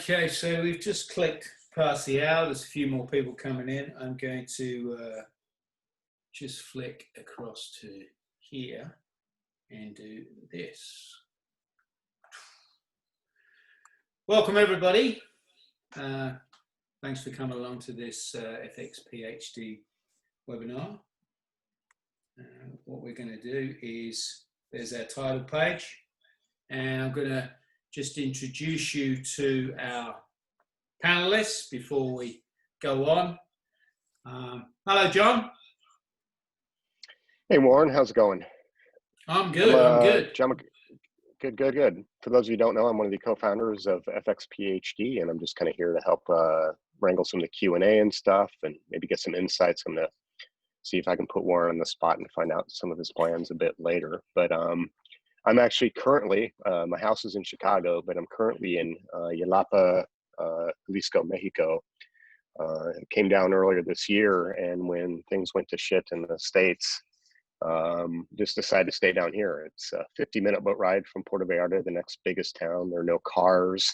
Okay, so we've just clicked past the hour. There's a few more people coming in. I'm going to just flick across to here and do this. Welcome, everybody. Thanks for coming along to this fxphd webinar. What we're going to do is, there's our title page, and I'm going to just introduce you to our panelists before we go on. Hello, John. Hey, Warren, how's it going? I'm good. I'm good. Good. For those of you who don't know, I'm one of the co-founders of fxphd, and I'm just kind of here to help wrangle some of the Q&A and stuff, and maybe get some insights. I'm going to see if I can put Warren on the spot and find out some of his plans a bit later. But I'm actually currently, my house is in Chicago, but I'm currently in Yelapa, Jalisco, Mexico. Came down earlier this year, and when things went to shit in the States, just decided to stay down here. It's a 50-minute boat ride from Puerto Vallarta, the next biggest town. There are no cars.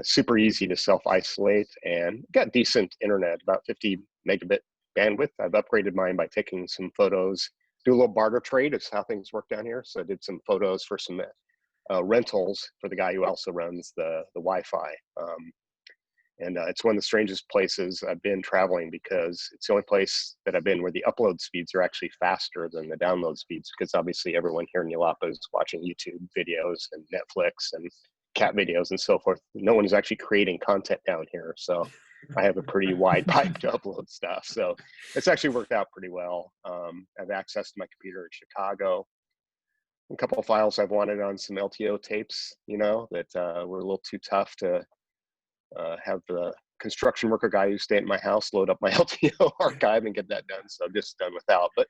Super easy to self-isolate, and got decent internet, about 50 megabit bandwidth. I've upgraded mine by taking some photos. Do a little barter trade is how things work down here. So I did some photos for some rentals for the guy who also runs the Wi-Fi. And it's one of the strangest places I've been traveling, because it's the only place that I've been where the upload speeds are actually faster than the download speeds, because obviously everyone here in Yelapa is watching YouTube videos and Netflix and cat videos and so forth. No one is actually creating content down here. So I have a pretty wide pipe to upload stuff. So it's actually worked out pretty well. I have access to my computer in Chicago. A couple of files I've wanted on some LTO tapes, you know, that were a little too tough to have the construction worker guy who stayed at my house load up my LTO archive and get that done. So I'm just done without. But,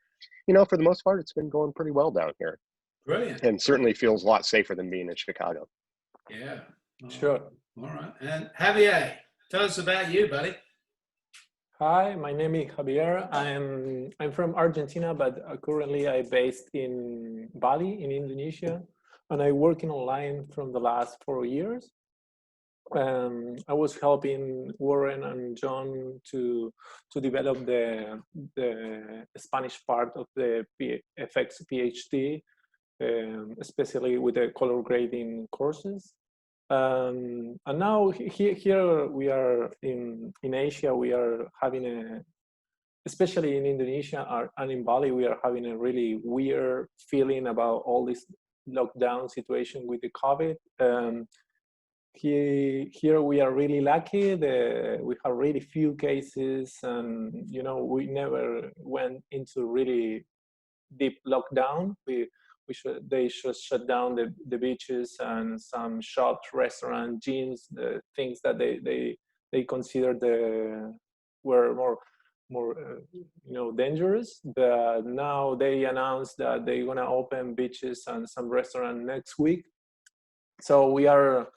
you know, for the most part, it's been going pretty well down here. Brilliant. And certainly feels a lot safer than being in Chicago. Yeah. Sure. All right. And Javier, tell us about you, buddy. Hi, my name is Javier. I'm from Argentina, but currently I'm based in Bali in Indonesia, and I'm working online from the last 4 years. I was helping Warren and John to develop the Spanish part of the FX PhD, especially with the color grading courses. And now here we are in Asia. We are having especially in Indonesia and in Bali, we are having a really weird feeling about all this lockdown situation with the COVID. Here we are really lucky. We have really few cases, and you know, we never went into really deep lockdown. They just shut down the beaches and some shops, restaurants, gyms, the things that they considered were more you know, dangerous. But now they announced that they're gonna open beaches and some restaurants next week. So we are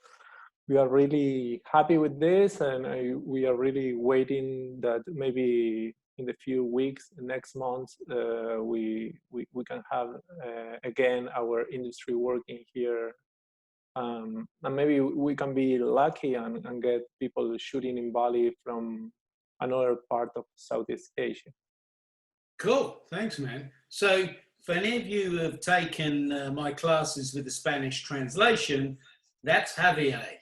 really happy with this, and we are really waiting that maybe in the few weeks, next month, we can have again our industry working here, and maybe we can be lucky and get people shooting in Bali from another part of Southeast Asia. Cool, thanks, man. So, for any of you who have taken my classes with the Spanish translation, that's Javier.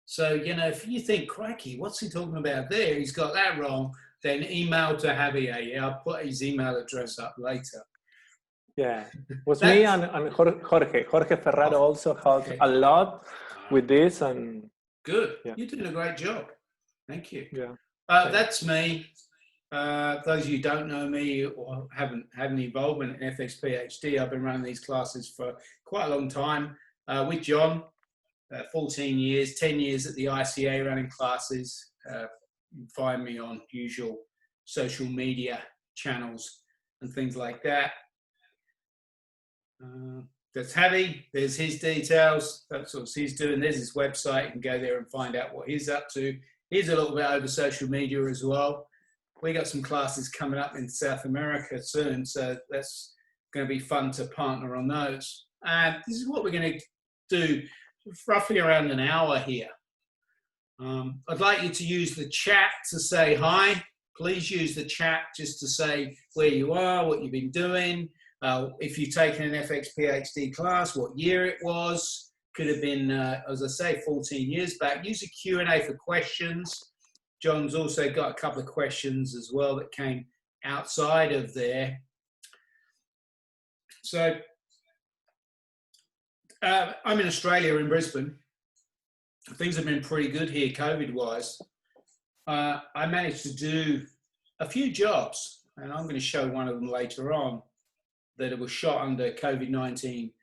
So, you know, if you think, crikey, what's he talking about there? He's got that wrong. Then email to Javier. Yeah, I'll put his email address up later. Yeah, it was me and Jorge. Jorge Ferraro also helped a lot with this. And good. Yeah. You're doing a great job. Thank you. Yeah. That's me. Those of you who don't know me or haven't had any involvement in fxphd, I've been running these classes for quite a long time with John. 14 years, 10 years at the ICA running classes. You can find me on usual social media channels and things like that. That's Javi. There's his details. That's what he's doing. There's his website. You can go there and find out what he's up to. He's a little bit over social media as well. We got some classes coming up in South America soon, so that's going to be fun to partner on those. And this is what we're going to do, roughly around an hour here. I'd like you to use the chat to say hi. Please use the chat just to say where you are, what you've been doing. If you've taken an fxphd class, what year it was. Could have been, as I say, 14 years back. Use a Q&A for questions. John's also got a couple of questions as well that came outside of there. So I'm in Australia, in Brisbane. Things have been pretty good here, COVID-wise. I managed to do a few jobs, and I'm going to show one of them later on, that it was shot under COVID-19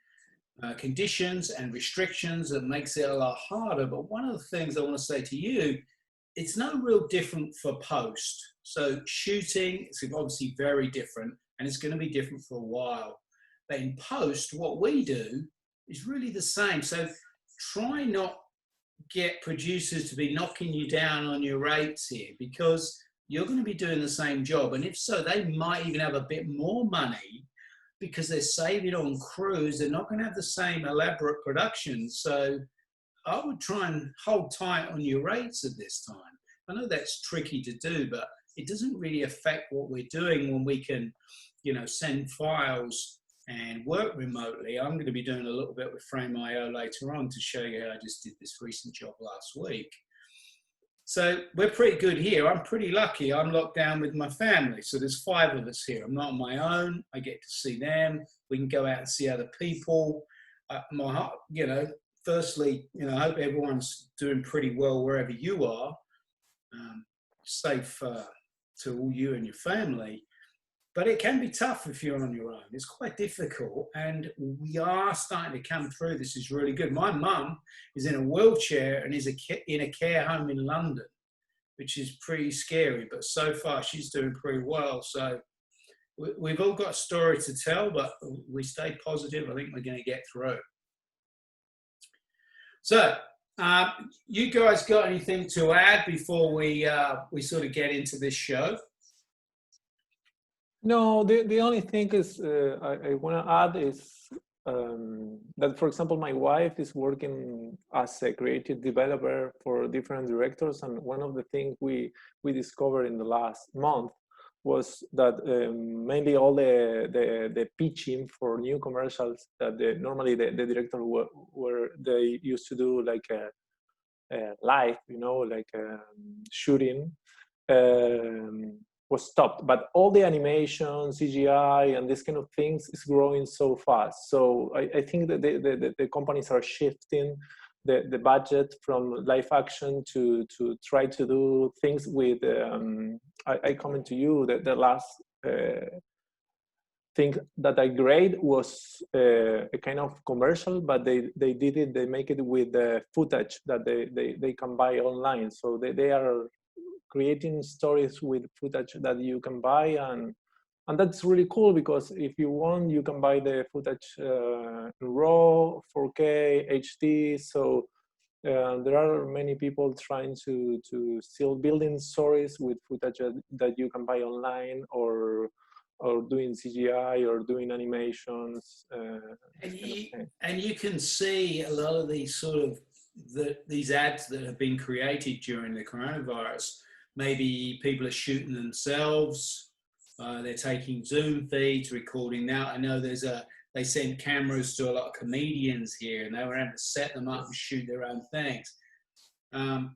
conditions and restrictions that makes it a lot harder. But one of the things I want to say to you, it's no real different for post. So shooting, it's obviously very different, and it's going to be different for a while. But in post, what we do is really the same. So try not get producers to be knocking you down on your rates here, because you're going to be doing the same job. And if so, they might even have a bit more money because they're saving on crews. They're not going to have the same elaborate production. So I would try and hold tight on your rates at this time. I know that's tricky to do, but it doesn't really affect what we're doing when we can, you know, send files and work remotely. I'm going to be doing a little bit with Frame.io later on to show you how I just did this recent job last week. So we're pretty good here. I'm pretty lucky. I'm locked down with my family. So there's 5 of us here. I'm not on my own. I get to see them. We can go out and see other people. My heart, you know, firstly, you know, I hope everyone's doing pretty well wherever you are. Safe to all you and your family. But it can be tough if you're on your own. It's quite difficult, and we are starting to come through. This is really good. My mum is in a wheelchair and is in a care home in London, which is pretty scary, but so far she's doing pretty well. So we've all got a story to tell, but we stay positive. I think we're going to get through. So you guys got anything to add before we sort of get into this show? No, the only thing is I want to add is that, for example, my wife is working as a creative developer for different directors, and one of the things we discovered in the last month was that mainly all the pitching for new commercials that normally the director were they used to do, like a live, you know, like shooting. Was stopped, but all the animation, CGI, and this kind of things is growing so fast. So I think that the companies are shifting the budget from live action to try to do things with. I comment to you that the last thing that I grade was a kind of commercial, but they did it. They make it with the footage that they can buy online. So they are creating stories with footage that you can buy, and that's really cool, because if you want, you can buy the footage raw, 4K, HD. So there are many people trying to still building stories with footage that you can buy online, or doing CGI or doing animations. And you can see a lot of these sort of these ads that have been created during the coronavirus. Maybe people are shooting themselves. They're taking Zoom feeds, recording now. I know they send cameras to a lot of comedians here, and they were able to set them up and shoot their own things. How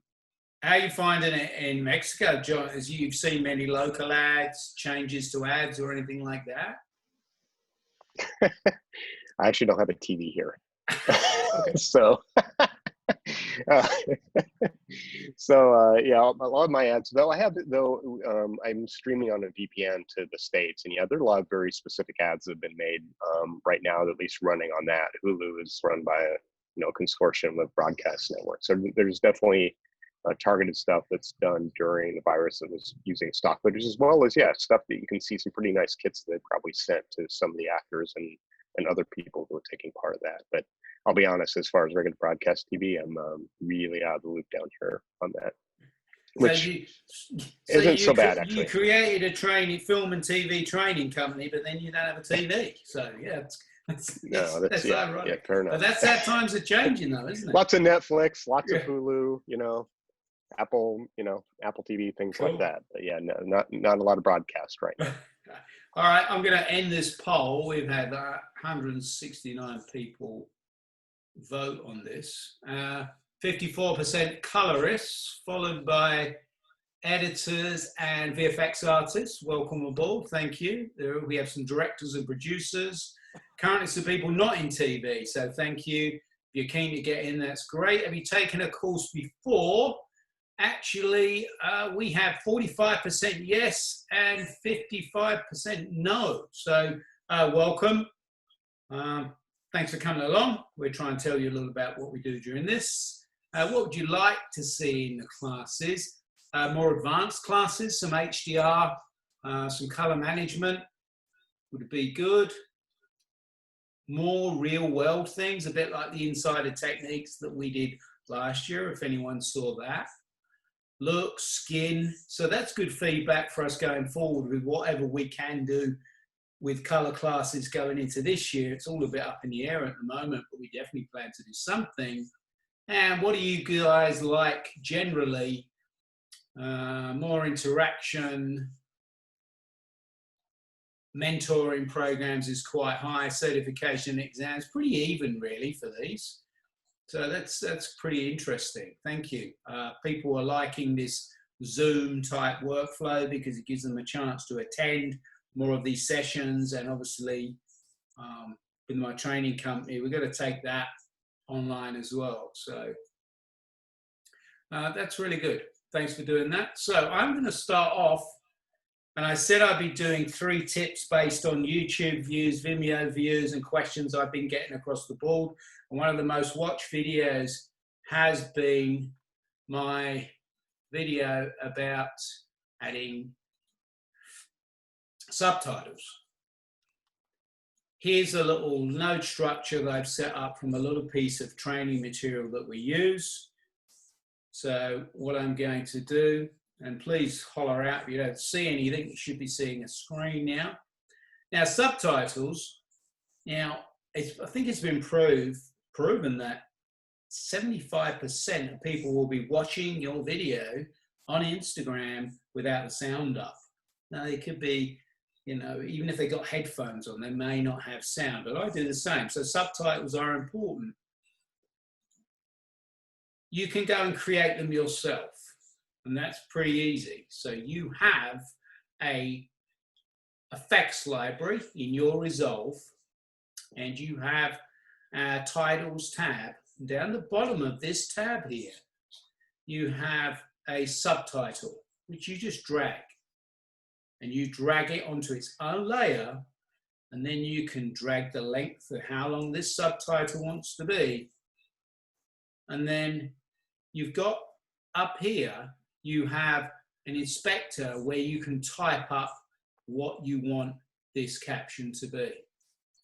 are you finding it in Mexico, John? As you've seen many local ads, changes to ads, or anything like that? I actually don't have a TV here. Okay. So yeah, a lot of my ads, though I'm streaming on a VPN to the States, and yeah, there are a lot of very specific ads that have been made right now, at least running on that. Hulu is run by a consortium of broadcast networks, so there's definitely targeted stuff that's done during the virus that was using stock footage, as well as stuff that you can see some pretty nice kits that they probably sent to some of the actors and other people who are taking part of that. But I'll be honest, as far as regular broadcast TV, I'm really out of the loop down here on that, which isn't so bad, actually. You created a film and TV training company, but then you don't have a TV. So yeah, that's ironic. Yeah, fair enough. But that's how times are changing, though, isn't it? Lots of Netflix, lots of Hulu, Apple, Apple TV, things Cool. like that. But yeah, no, not a lot of broadcast right now. All right, I'm going to end this poll. We've had 169 people vote on this. 54% colorists, followed by editors and VFX artists. Welcome aboard. Thank you. We have some directors and producers. Currently, some people not in TV. So thank you. If you're keen to get in, that's great. Have you taken a course before? Actually, we have 45% yes and 55% no. So welcome. Thanks for coming along. We'll try and tell you a little about what we do during this. What would you like to see in the classes? More advanced classes, some HDR, some color management would be good. More real world things, a bit like the insider techniques that we did last year, if anyone saw that. Look, skin. So that's good feedback for us going forward with whatever we can do with color classes going into this year. It's all a bit up in the air at the moment, but we definitely plan to do something. And what do you guys like generally? More interaction, mentoring programs is quite high, certification exams, pretty even really for these. So that's pretty interesting. Thank you. People are liking this Zoom type workflow because it gives them a chance to attend more of these sessions. And obviously, with my training company, we're going to take that online as well. So that's really good. Thanks for doing that. So I'm going to start off, and I said I'd be doing 3 tips based on YouTube views, Vimeo views, and questions I've been getting across the board. And one of the most watched videos has been my video about adding subtitles. Here's a little node structure that I've set up from a little piece of training material that we use. So what I'm going to do, and please holler out if you don't see anything, you should be seeing a screen now. Now, subtitles, I think it's been proven that 75% of people will be watching your video on Instagram without the sound up. Now, they could be, even if they got headphones on, they may not have sound, but I do the same. So subtitles are important. You can go and create them yourself, and that's pretty easy. So you have a effects library in your Resolve, and you have a titles tab. Down the bottom of this tab here, you have a subtitle, which you just drag. And you drag it onto its own layer, and then you can drag the length of how long this subtitle wants to be. And then you've got up here, you have an inspector where you can type up what you want this caption to be.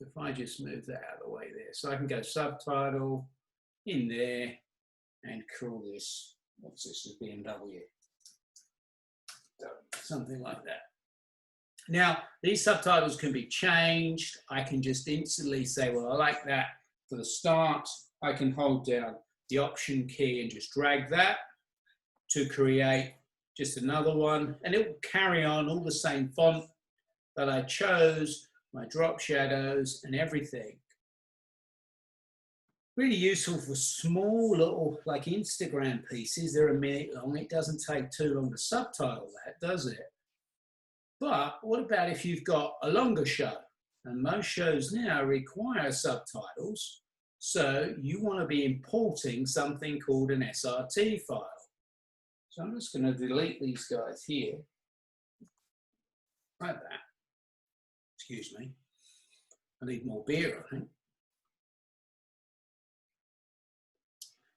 If I just move that out of the way there. So I can go subtitle in there and call this, what's this, a BMW? Something like that. Now, these subtitles can be changed. I can just instantly say, well, I like that for the start. I can hold down the option key and just drag that to create just another one. And it will carry on all the same font that I chose, my drop shadows and everything. Really useful for small little, like Instagram pieces. They're a minute long. It doesn't take too long to subtitle that, does it? But what about if you've got a longer show? And most shows now require subtitles. So you want to be importing something called an SRT file. So I'm just going to delete these guys here. Like that. Excuse me. I need more beer, I think.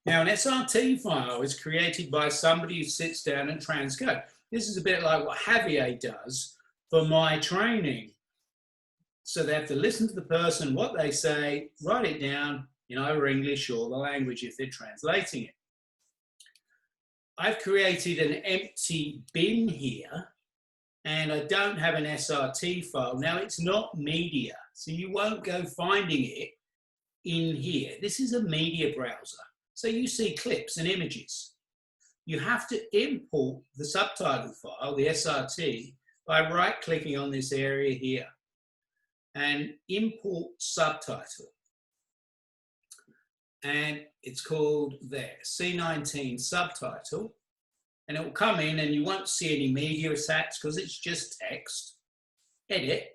Now, an SRT file is created by somebody who sits down and transcode. This is a bit like what Javier does for my training. So they have to listen to the person, what they say, write it down in either English or the language if they're translating it. I've created an empty bin here, and I don't have an SRT file. Now, it's not media, so you won't go finding it in here. This is a media browser. So you see clips and images. you have to import the subtitle file, the SRT, by right-clicking on this area here and import subtitle. And it's called there, C19 subtitle. And it will come in and you won't see any media attached because it's just text. Edit.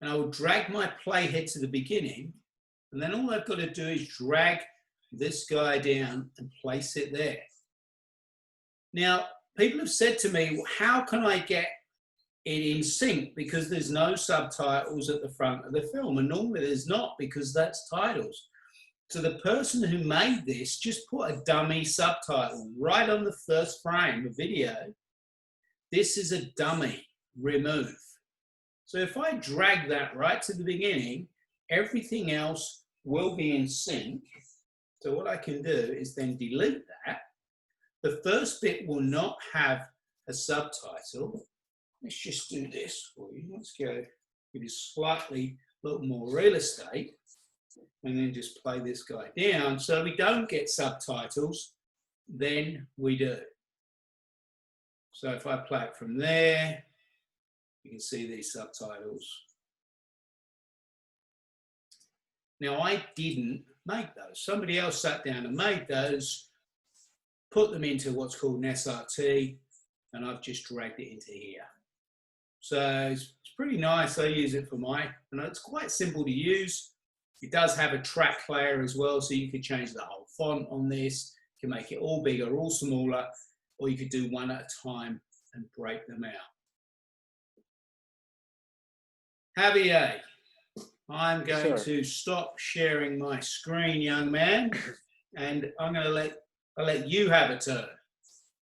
And I will drag my playhead to the beginning. And then all I've got to do is drag this guy down and place it there. Now, people have said to me, well, how can I get it in sync? Because there's no subtitles at the front of the film. And normally there's not, because that's titles. So the person who made this just put a dummy subtitle right on the first frame of video. This is a dummy, remove. So if I drag that right to the beginning, everything else will be in sync. So what I can do is then delete that. The first bit will not have a subtitle. Let's just do this for you. Let's go, give you slightly a little more real estate. And then just play this guy down. So we don't get subtitles, then we do. So if I play it from there, you can see these subtitles. Now I didn't make those. Somebody else sat down and made those, put them into what's called an SRT, and I've just dragged it into here. So it's pretty nice. I use it for and it's quite simple to use. It does have a track layer as well, so you could change the whole font on this. You can make it all bigger, all smaller, or you could do one at a time and break them out. Javier, I'm going to stop sharing my screen, young man, and I'm going to let you have a turn.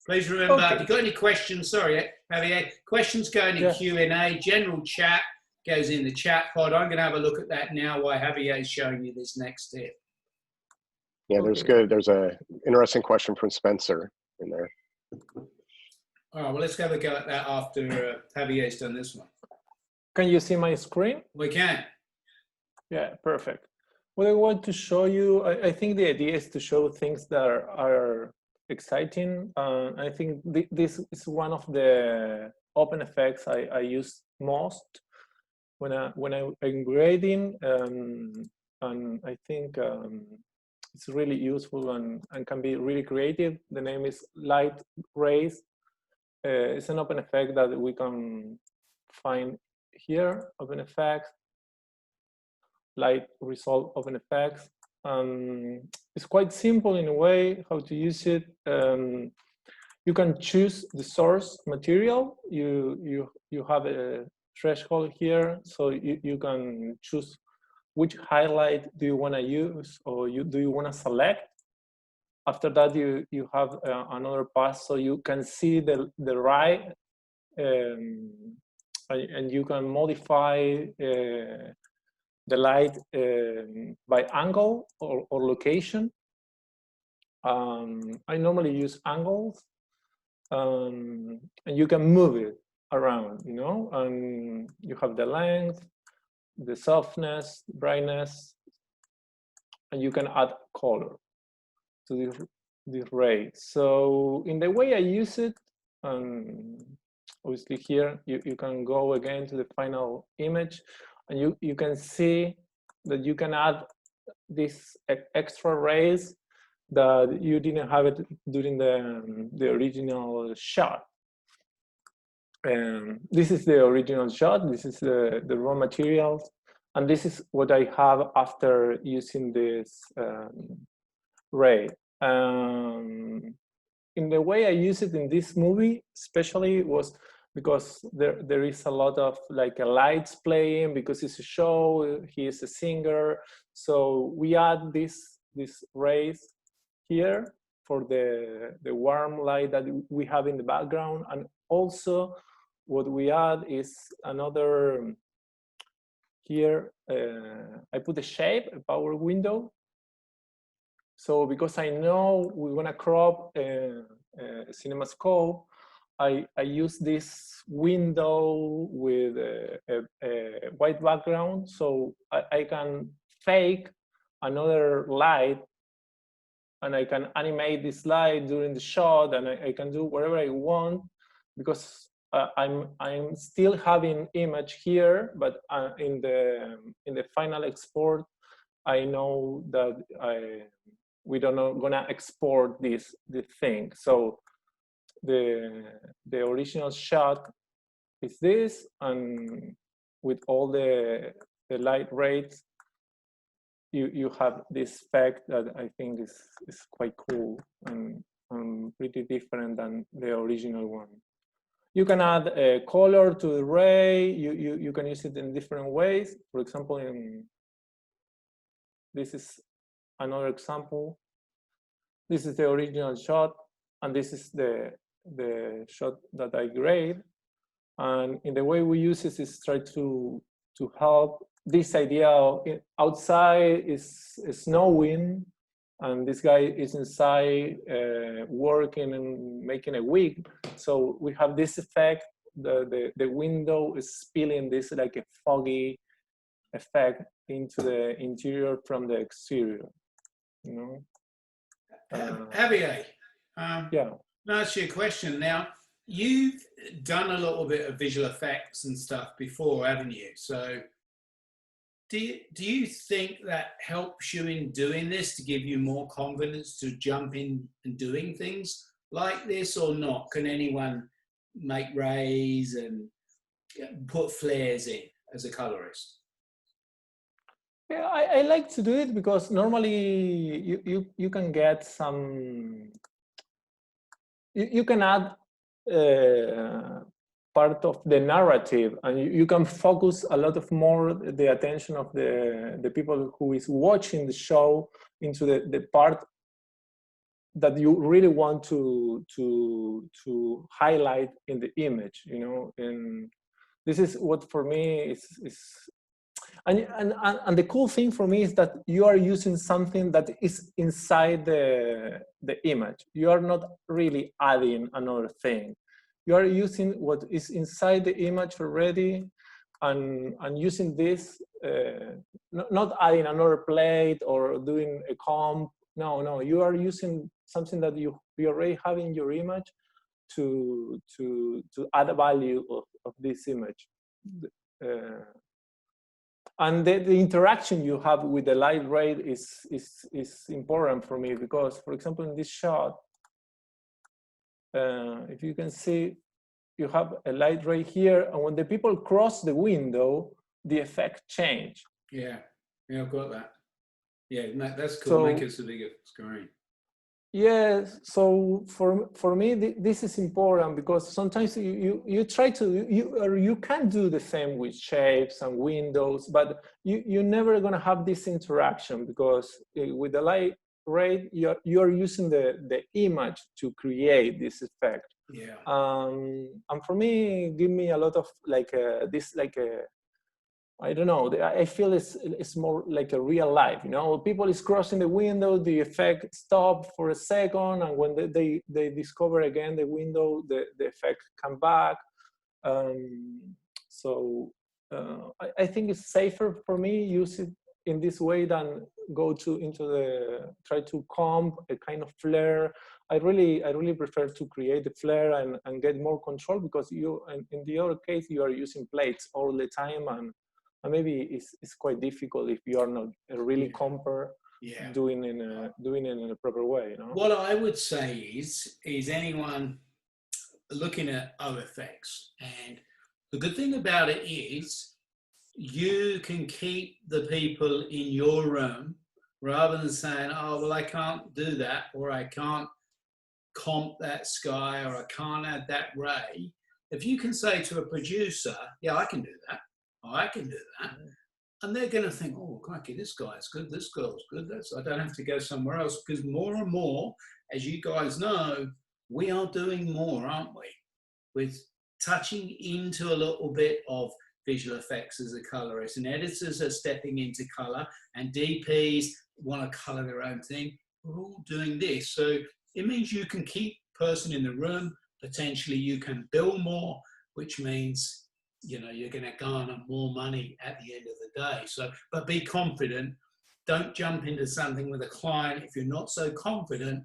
Please remember, if you've got any questions, sorry, Javier, questions go in the Q&A, general chat goes in the chat pod. I'm going to have a look at that now while Javier is showing you this next tip. Yeah, there's a interesting question from Spencer in there. All right, well, let's have a go at that after Javier's done this one. Can you see my screen? We can. Yeah, perfect. What I want to show you, I think the idea is to show things that are exciting. I think this is one of the open effects I use most when I'm grading, and I think it's really useful and can be really creative. The name is Light Rays. It's an open effect that we can find here, open effects, light result open effects. It's quite simple in a way how to use it. You can choose the source material. You have a threshold here, so you can choose which highlight do you want to use, or do you want to select. After that, you have another pass, so you can see the right, and you can modify the light by angle or location. I normally use angles, and you can move it around, you know, and you have the length, the softness, brightness, and you can add color to this ray. So in the way I use it, obviously here you can go again to the final image, and you can see that you can add these extra rays that you didn't have it during the original shot. This is the original shot. This is the raw materials, and this is what I have after using this ray. In the way I use it in this movie, especially, was because there is a lot of like lights playing because it's a show. He is a singer, so we add these rays here for the warm light that we have in the background, and also what we add is another here. I put a shape, a power window. So because I know we want to crop CinemaScope, I use this window with a white background, so I can fake another light and I can animate the slide during the shot, and I can do whatever I want, because I'm still having image here, but in the final export, I know that we don't know gonna export the thing. So the original shot is this, and with all the light rates, you have this effect that I think is quite cool and pretty different than the original one. You can add a color to the ray. You can use it in different ways. For example, this is another example. This is the original shot, and this is the shot that I grade. And in the way we use this is try to help this idea of outside is snowing, and this guy is inside working and making a wig. So we have this effect. The window is spilling this like a foggy effect into the interior from the exterior. You know. Javier, yeah. I'll ask you a question now. You've done a little bit of visual effects and stuff before, haven't you? So do you think that helps you in doing this to give you more confidence to jump in and doing things like this, or not? Can anyone make rays and put flares in as a colorist? Yeah, I like to do it because normally you can get some, you can add part of the narrative, and you can focus a lot of more the attention of the people who is watching the show into the part that you really want to highlight in the image, you know. And this is what for me is and the cool thing for me is that you are using something that is inside the image. You are not really adding another thing. You are using what is inside the image already, and using this, not adding another plate or doing a comp. No, you are using something that you already have in your image to add a value of this image. And the interaction you have with the light rate is important for me, because, for example, in this shot, if you can see, you have a light ray here, and when the people cross the window, the effect change. Yeah, I've got that. Yeah, that's cool. So, make it a bigger screen. Yes, so for me this is important, because sometimes you try to you can do the same with shapes and windows, but you're never gonna have this interaction, because with the light rate you're using the image to create this effect. Yeah. And for me, give me a lot of like this like a, I don't know, I feel it's more like a real life, you know. People is crossing the window, the effect stop for a second, and when they discover again the window, the effect come back. So I think it's safer for me use it in this way than go try to comp a kind of flare. I really prefer to create the flare and get more control, because in the other case you are using plates all the time, and maybe it's quite difficult if you are not a really comper doing it in a proper way, you know? What I would say is anyone looking at OFX, and the good thing about it is you can keep the people in your room, rather than saying, oh, well, I can't do that, or I can't comp that sky, or I can't add that ray. If you can say to a producer, yeah, I can do that, I can do that. And they're going to think, oh, crikey, this guy's good, this girl's good. I don't have to go somewhere else, because more and more, as you guys know, we are doing more, aren't we? With touching into a little bit of visual effects as a colorist, and editors are stepping into color, and DPs want to color their own thing. We're all doing this. So it means you can keep person in the room. Potentially you can bill more, which means, you know, you're going to garner more money at the end of the day. So, but be confident don't jump into something with a client if you're not so confident.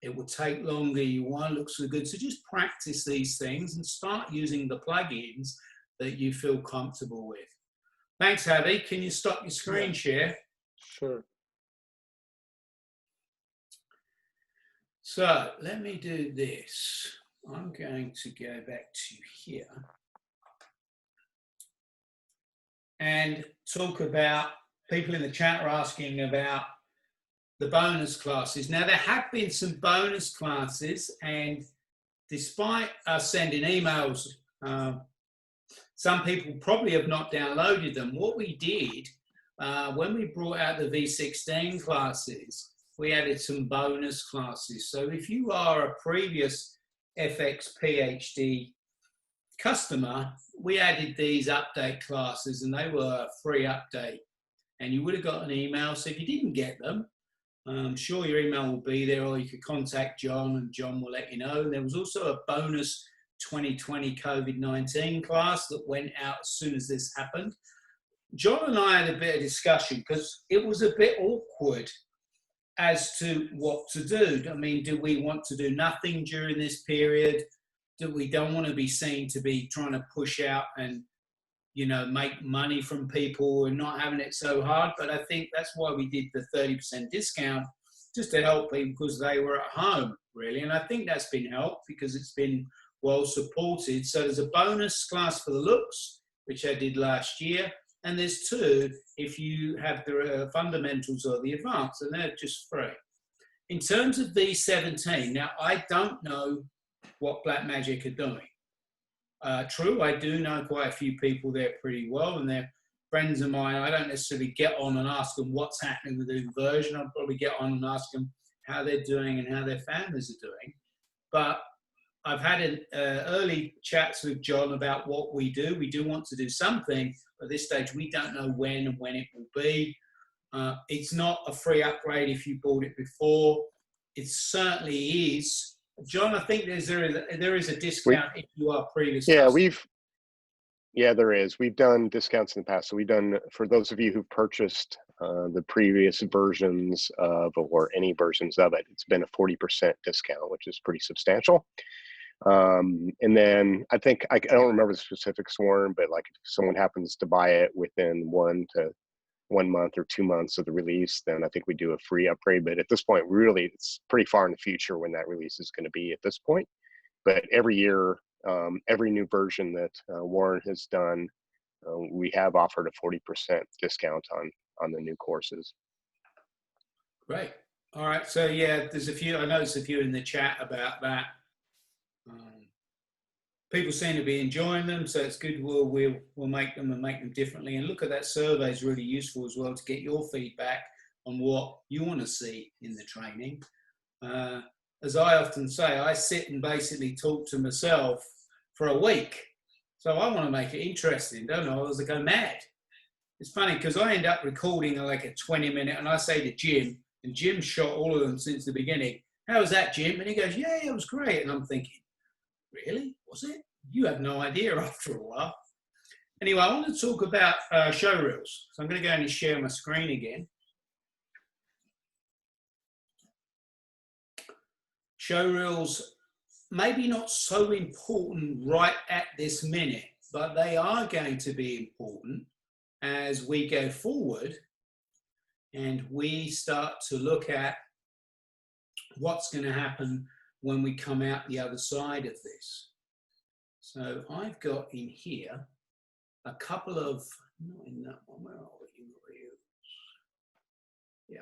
It will take longer. You want to look so good. So just practice these things and start using the plugins that you feel comfortable with. Thanks, Javi. Can you stop your screen share? Sure. So let me do this. I'm going to go back to here and talk about, people in the chat are asking about the bonus classes. Now, there have been some bonus classes, and despite us sending emails, some people probably have not downloaded them. What we did, when we brought out the V16 classes, we added some bonus classes. So if you are a previous fxphd customer, we added these update classes, and they were a free update. And you would have got an email. So if you didn't get them, I'm sure your email will be there, or you could contact John and John will let you know. And there was also a bonus 2020 COVID-19 class that went out as soon as this happened. John and I had a bit of discussion because it was a bit awkward as to what to do. I mean, do we want to do nothing during this period? Do we don't want to be seen to be trying to push out and, you know, make money from people and not having it so hard? But I think that's why we did the 30% discount, just to help people because they were at home, really. And I think that's been helped because it's been well supported. So there's a bonus class for the looks, which I did last year. And there's two if you have the fundamentals or the advanced, and they're just free. In terms of V17, now I don't know what Blackmagic are doing. True, I do know quite a few people there pretty well, and they're friends of mine. I don't necessarily get on and ask them what's happening with the version. I'll probably get on and ask them how they're doing and how their families are doing. But I've had early chats with John about what we do. We do want to do something. At this stage, we don't know when and when it will be. It's not a free upgrade if you bought it before. It certainly is. John, I think there is a discount if you are previous. Yeah, there is. We've done discounts in the past. So we've done, for those of you who've purchased the previous versions of, or any versions of it, it's been a 40% discount, which is pretty substantial. And then I think, I don't remember the specifics, Warren, but like if someone happens to buy it within 1 month or 2 months of the release, then I think we do a free upgrade. But at this point, really, it's pretty far in the future when that release is going to be at this point. But every year, every new version that Warren has done, we have offered a 40% discount on the new courses. Great. All right. So yeah, there's a few, I noticed a few in the chat about that. People seem to be enjoying them, so it's good. We'll make them and make them differently. And look at that survey is really useful as well to get your feedback on what you want to see in the training. As I often say, I sit and basically talk to myself for a week. So I want to make it interesting, don't I? Otherwise I go mad. It's funny because I end up recording like a 20-minute, and I say to Jim, and Jim shot all of them since the beginning. How was that, Jim? And he goes, yeah, it was great. And I'm thinking, really? Was it? You have no idea after a while. Anyway, I want to talk about show reels. So I'm going to go and share my screen again. Show reels, maybe not so important right at this minute, but they are going to be important as we go forward and we start to look at what's going to happen when we come out the other side of this. So I've got in here a couple of, not in that one, where are we? Yeah,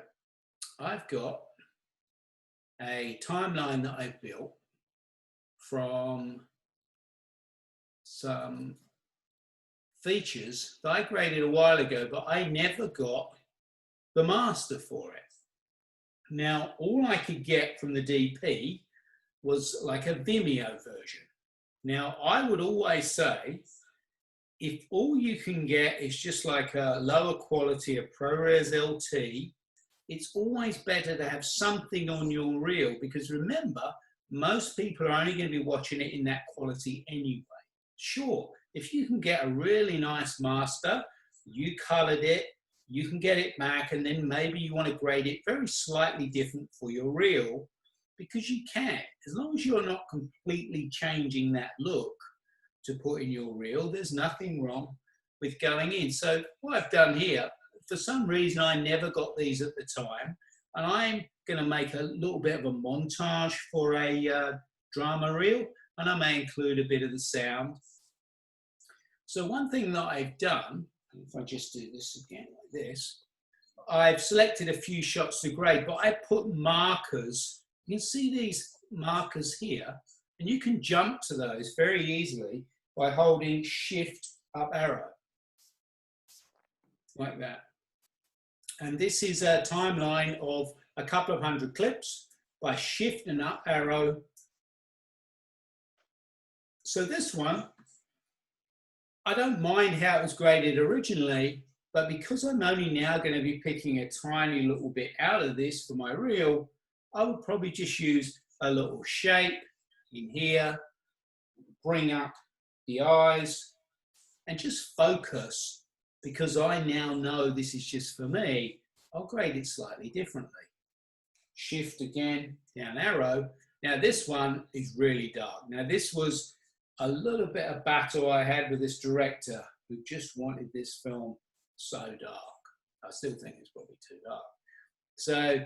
I've got a timeline that I've built from some features that I created a while ago, but I never got the master for it. Now, all I could get from the DP was like a Vimeo version. Now, I would always say, if all you can get is just like a lower quality of ProRes LT, it's always better to have something on your reel, because remember, most people are only going to be watching it in that quality anyway. Sure, if you can get a really nice master, you colored it, you can get it back, and then maybe you want to grade it very slightly different for your reel, because you can. As long as you're not completely changing that look to put in your reel, there's nothing wrong with going in. So what I've done here, for some reason I never got these at the time, and I'm going to make a little bit of a montage for a drama reel, and I may include a bit of the sound. So one thing that I've done, if I just do this again like this, I've selected a few shots to grade, but I put markers. You can see these markers here, and you can jump to those very easily by holding Shift up arrow, like that. And this is a timeline of a couple of hundred clips by Shift and up arrow. So this one, I don't mind how it was graded originally, but because I'm only now going to be picking a tiny little bit out of this for my reel, I would probably just use a little shape in here, bring up the eyes, and just focus. Because I now know this is just for me, I'll grade it slightly differently. Shift again, down arrow. Now this one is really dark. Now this was a little bit of battle I had with this director who just wanted this film so dark. I still think it's probably too dark. So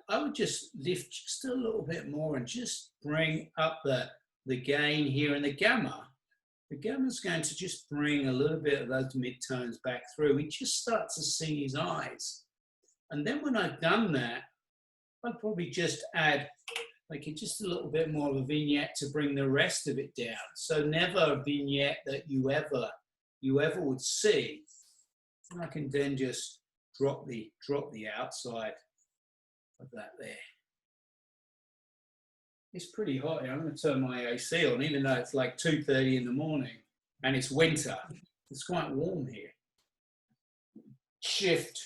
I would just lift just a little bit more and just bring up the gain here and the gamma. The gamma's going to just bring a little bit of those midtones back through. We just start to see his eyes. And then when I've done that, I'd probably just add like just a little bit more of a vignette to bring the rest of it down. So never a vignette that you ever would see. And I can then just drop the outside of that there. It's pretty hot here. I'm going to turn my AC on, even though it's like 2:30 in the morning and it's winter. It's quite warm here. Shift.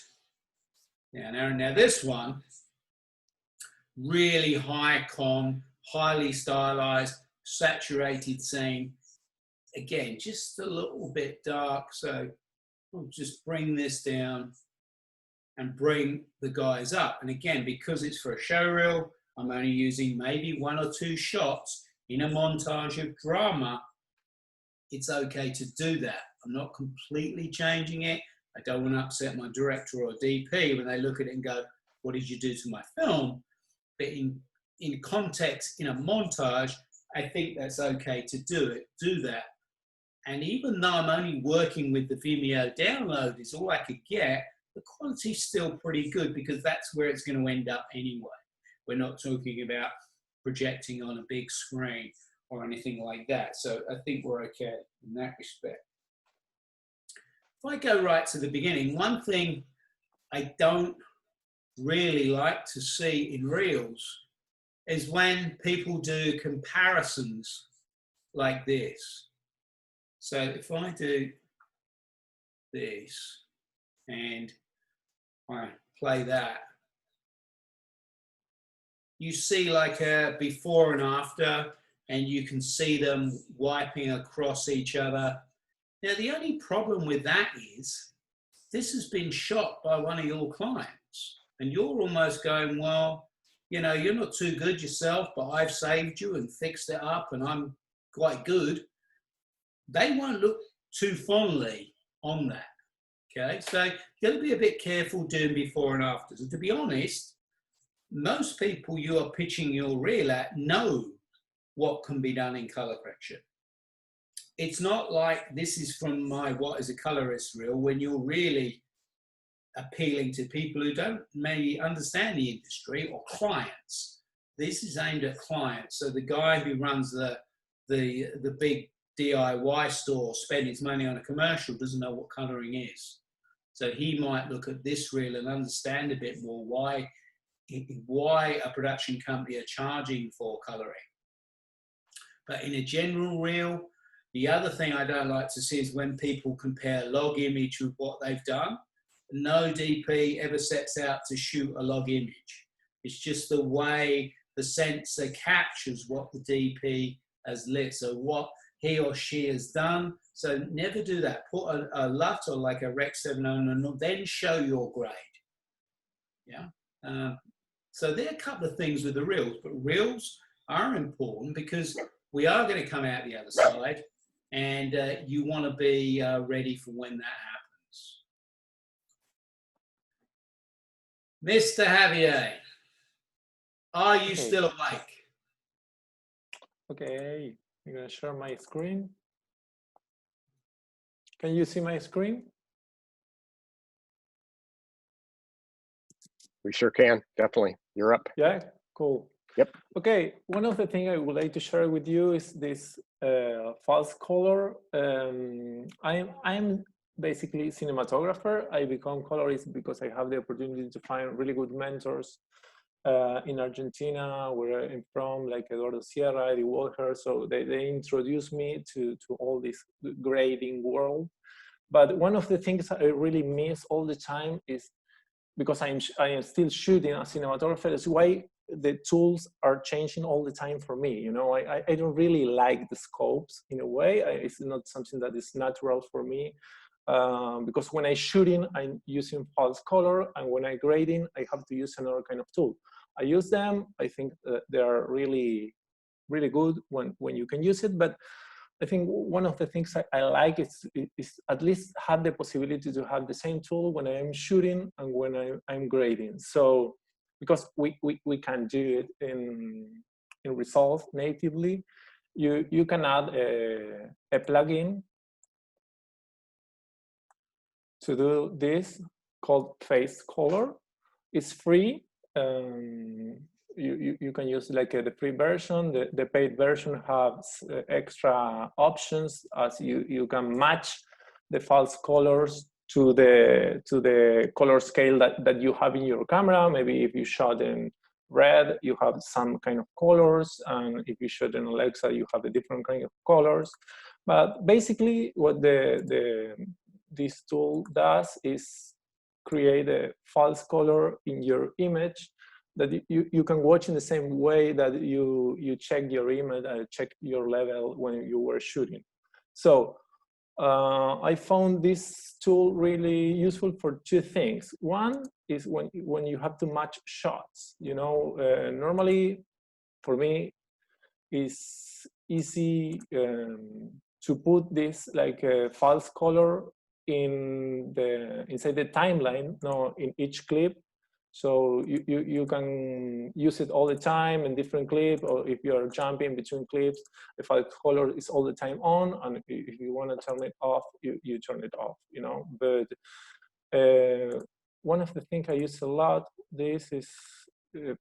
Now this one, really high con, highly stylized, saturated scene. Again, just a little bit dark. So we'll just bring this down and bring the guys up. And again, because it's for a show reel, I'm only using maybe 1 or 2 shots in a montage of drama. It's okay to do that. I'm not completely changing it. I don't want to upset my director or DP when they look at it and go, what did you do to my film? But in context, in a montage, I think that's okay to do that. And even though I'm only working with the Vimeo download, is all I could get, the quality's still pretty good because that's where it's going to end up anyway. We're not talking about projecting on a big screen or anything like that. So I think we're okay in that respect. If I go right to the beginning, one thing I don't really like to see in reels is when people do comparisons like this. So if I do this and I play that, you see like a before and after, and you can see them wiping across each other. Now, the only problem with that is this has been shot by one of your clients, and you're almost going, well, you know, you're not too good yourself, but I've saved you and fixed it up, and I'm quite good. They won't look too fondly on that, okay? So you've got to be a bit careful doing before and afters. And to be honest, most people you are pitching your reel at know what can be done in color correction. It's not like this is from my What is a Colorist reel when you're really appealing to people who don't maybe understand the industry or clients. This is aimed at clients. So the guy who runs the big DIY store, spend his money on a commercial, doesn't know what coloring is. So he might look at this reel and understand a bit more why a production company are charging for coloring. But in a general reel, the other thing I don't like to see is when people compare log image with what they've done. No DP ever sets out to shoot a log image. It's just the way the sensor captures what the DP has lit. So what he or she has done. So never do that. Put a LUT or like a Rec 700 and then show your grade. Yeah. So there are a couple of things with the reels, but reels are important because we are going to come out the other side, and you want to be ready for when that happens. Mr. Javier, are you still awake? Okay, I'm going to share my screen. Can you see my screen? We sure can, definitely. You're up. Yeah, cool. Yep. Okay, one of the things I would like to share with you is this false color. I'm basically cinematographer. I become colorist because I have the opportunity to find really good mentors in Argentina, where I'm from, like Eduardo Sierra, Eddie Walker. So they introduced me to all this grading world. But one of the things I really miss all the time is, because I am still shooting as a cinematographer, is why the tools are changing all the time for me. You know, I don't really like the scopes in a way. It's not something that is natural for me. Because when I'm shooting, I'm using false color, and when I'm grading, I have to use another kind of tool. I use them. I think they are really, really good when you can use it. But I think one of the things I like is at least have the possibility to have the same tool when I'm shooting and when I'm grading. So because we can do it in Resolve natively, you can add a plugin to do this called Face Color. It's free. You can use like the free version. The paid version has extra options, as you can match the false colors to the color scale that you have in your camera. Maybe if you shot in red, you have some kind of colors, and if you shot in Alexa, you have a different kind of colors. But basically, what this tool does is create a false color in your image that you can watch in the same way that you check your image and check your level when you were shooting. So I found this tool really useful for two things. One is when you have to match shots. You know, normally for me it's easy to put this like a false color inside the timeline, no, in each clip. So you can use it all the time in different clips, or if you're jumping between clips, the false color is all the time on, and if you want to turn it off, you turn it off, you know. But one of the things I use a lot, this is,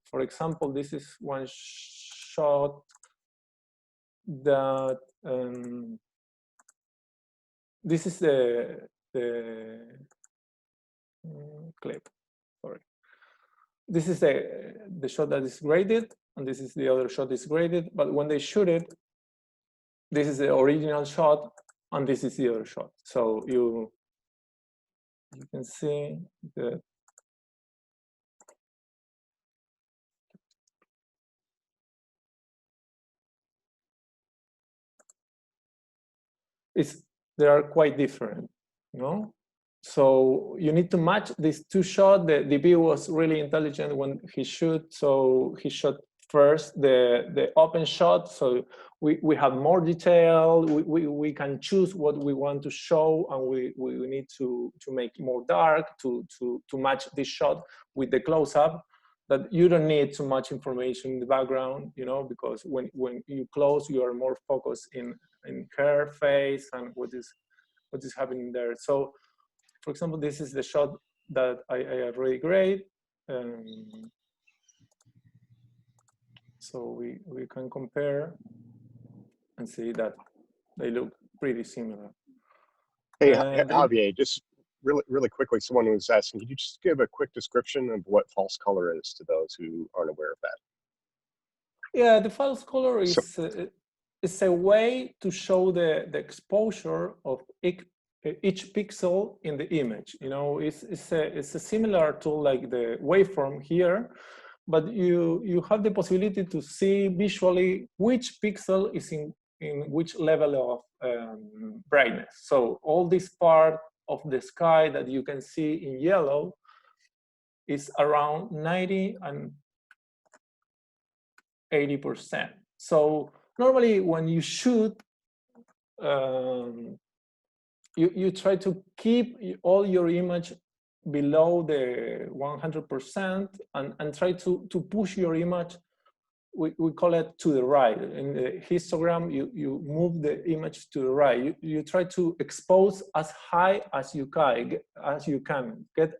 for example, this is one shot that, this is the clip, sorry. This is the shot that is graded, and this is the other shot is graded. But when they shoot it, this is the original shot, and this is the other shot. So you can see that they are quite different, you know. So you need to match these two shots. The DP was really intelligent when he shot. So he shot first the open shot. So we have more detail. We can choose what we want to show, and we need to make it more dark to match this shot with the close-up. That you don't need too much information in the background, you know, because when you close, you are more focused in her face and what is happening there. So, for example, this is the shot that I have really great. So we can compare and see that they look pretty similar. Hey, Javier, just really quickly, someone was asking, could you just give a quick description of what false color is to those who aren't aware of that? Yeah, the false color is it's a way to show the exposure of each pixel in the image. You know, it's a similar tool like the waveform here, but you have the possibility to see visually which pixel is in in which level of brightness. So all this part of the sky that you can see in yellow is around 90 and 80%. So normally when you shoot, you try to keep all your image below the 100% and try to push your image, we call it to the right. In the histogram, you move the image to the right. You try to expose as high as you can, get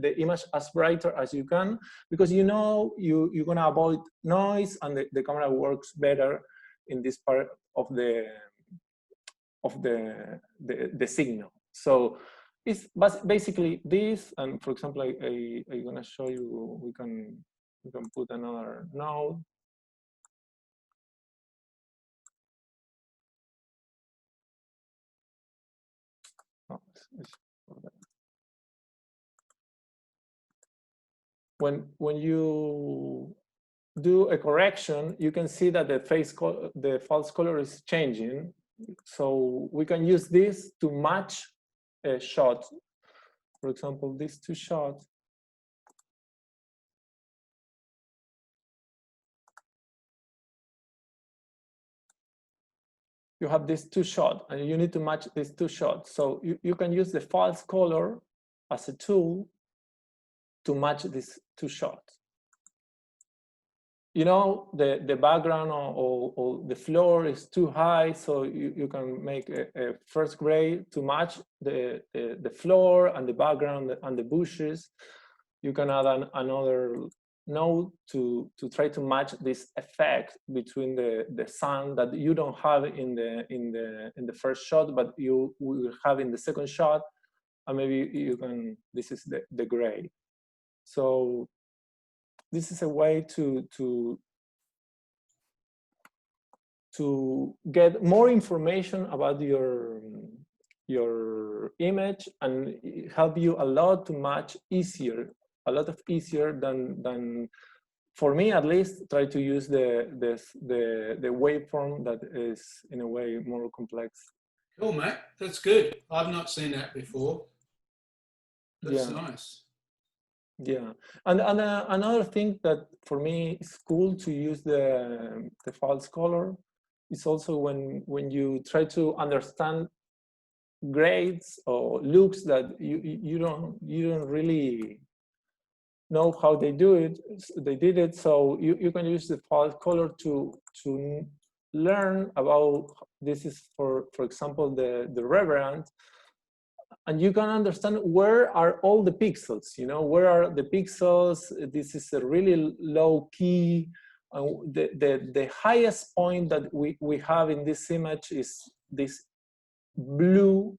the image as brighter as you can, because you know you're gonna avoid noise, and the camera works better in this part of the signal. So it's basically this, and for example, I'm gonna show you, we can put another node. When you do a correction, you can see that the false color is changing. So we can use this to match a shot. For example, these two shots. You have these two shots, and you need to match these two shots. So you can use the false color as a tool to match these two shots. You know, the background or the floor is too high, so you can make a first grade to match the floor and the background and the bushes. You can add another node to try to match this effect between the sun that you don't have in the first shot, but you will have in the second shot, and maybe you can. This is the gray. So this is a way to get more information about your image and help you a lot to match easier, a lot easier than for me at least, try to use the waveform that is in a way more complex. Cool, mate. That's good. I've not seen that before. That's nice. Yeah, and another thing that for me is cool to use the false color is also when you try to understand grades or looks that you don't really know how they did it. So you can use the false color to learn about, this is for example the reverend. And you can understand where are all the pixels, you know, where are the pixels. This is a really low key. The highest point that we have in this image is this blue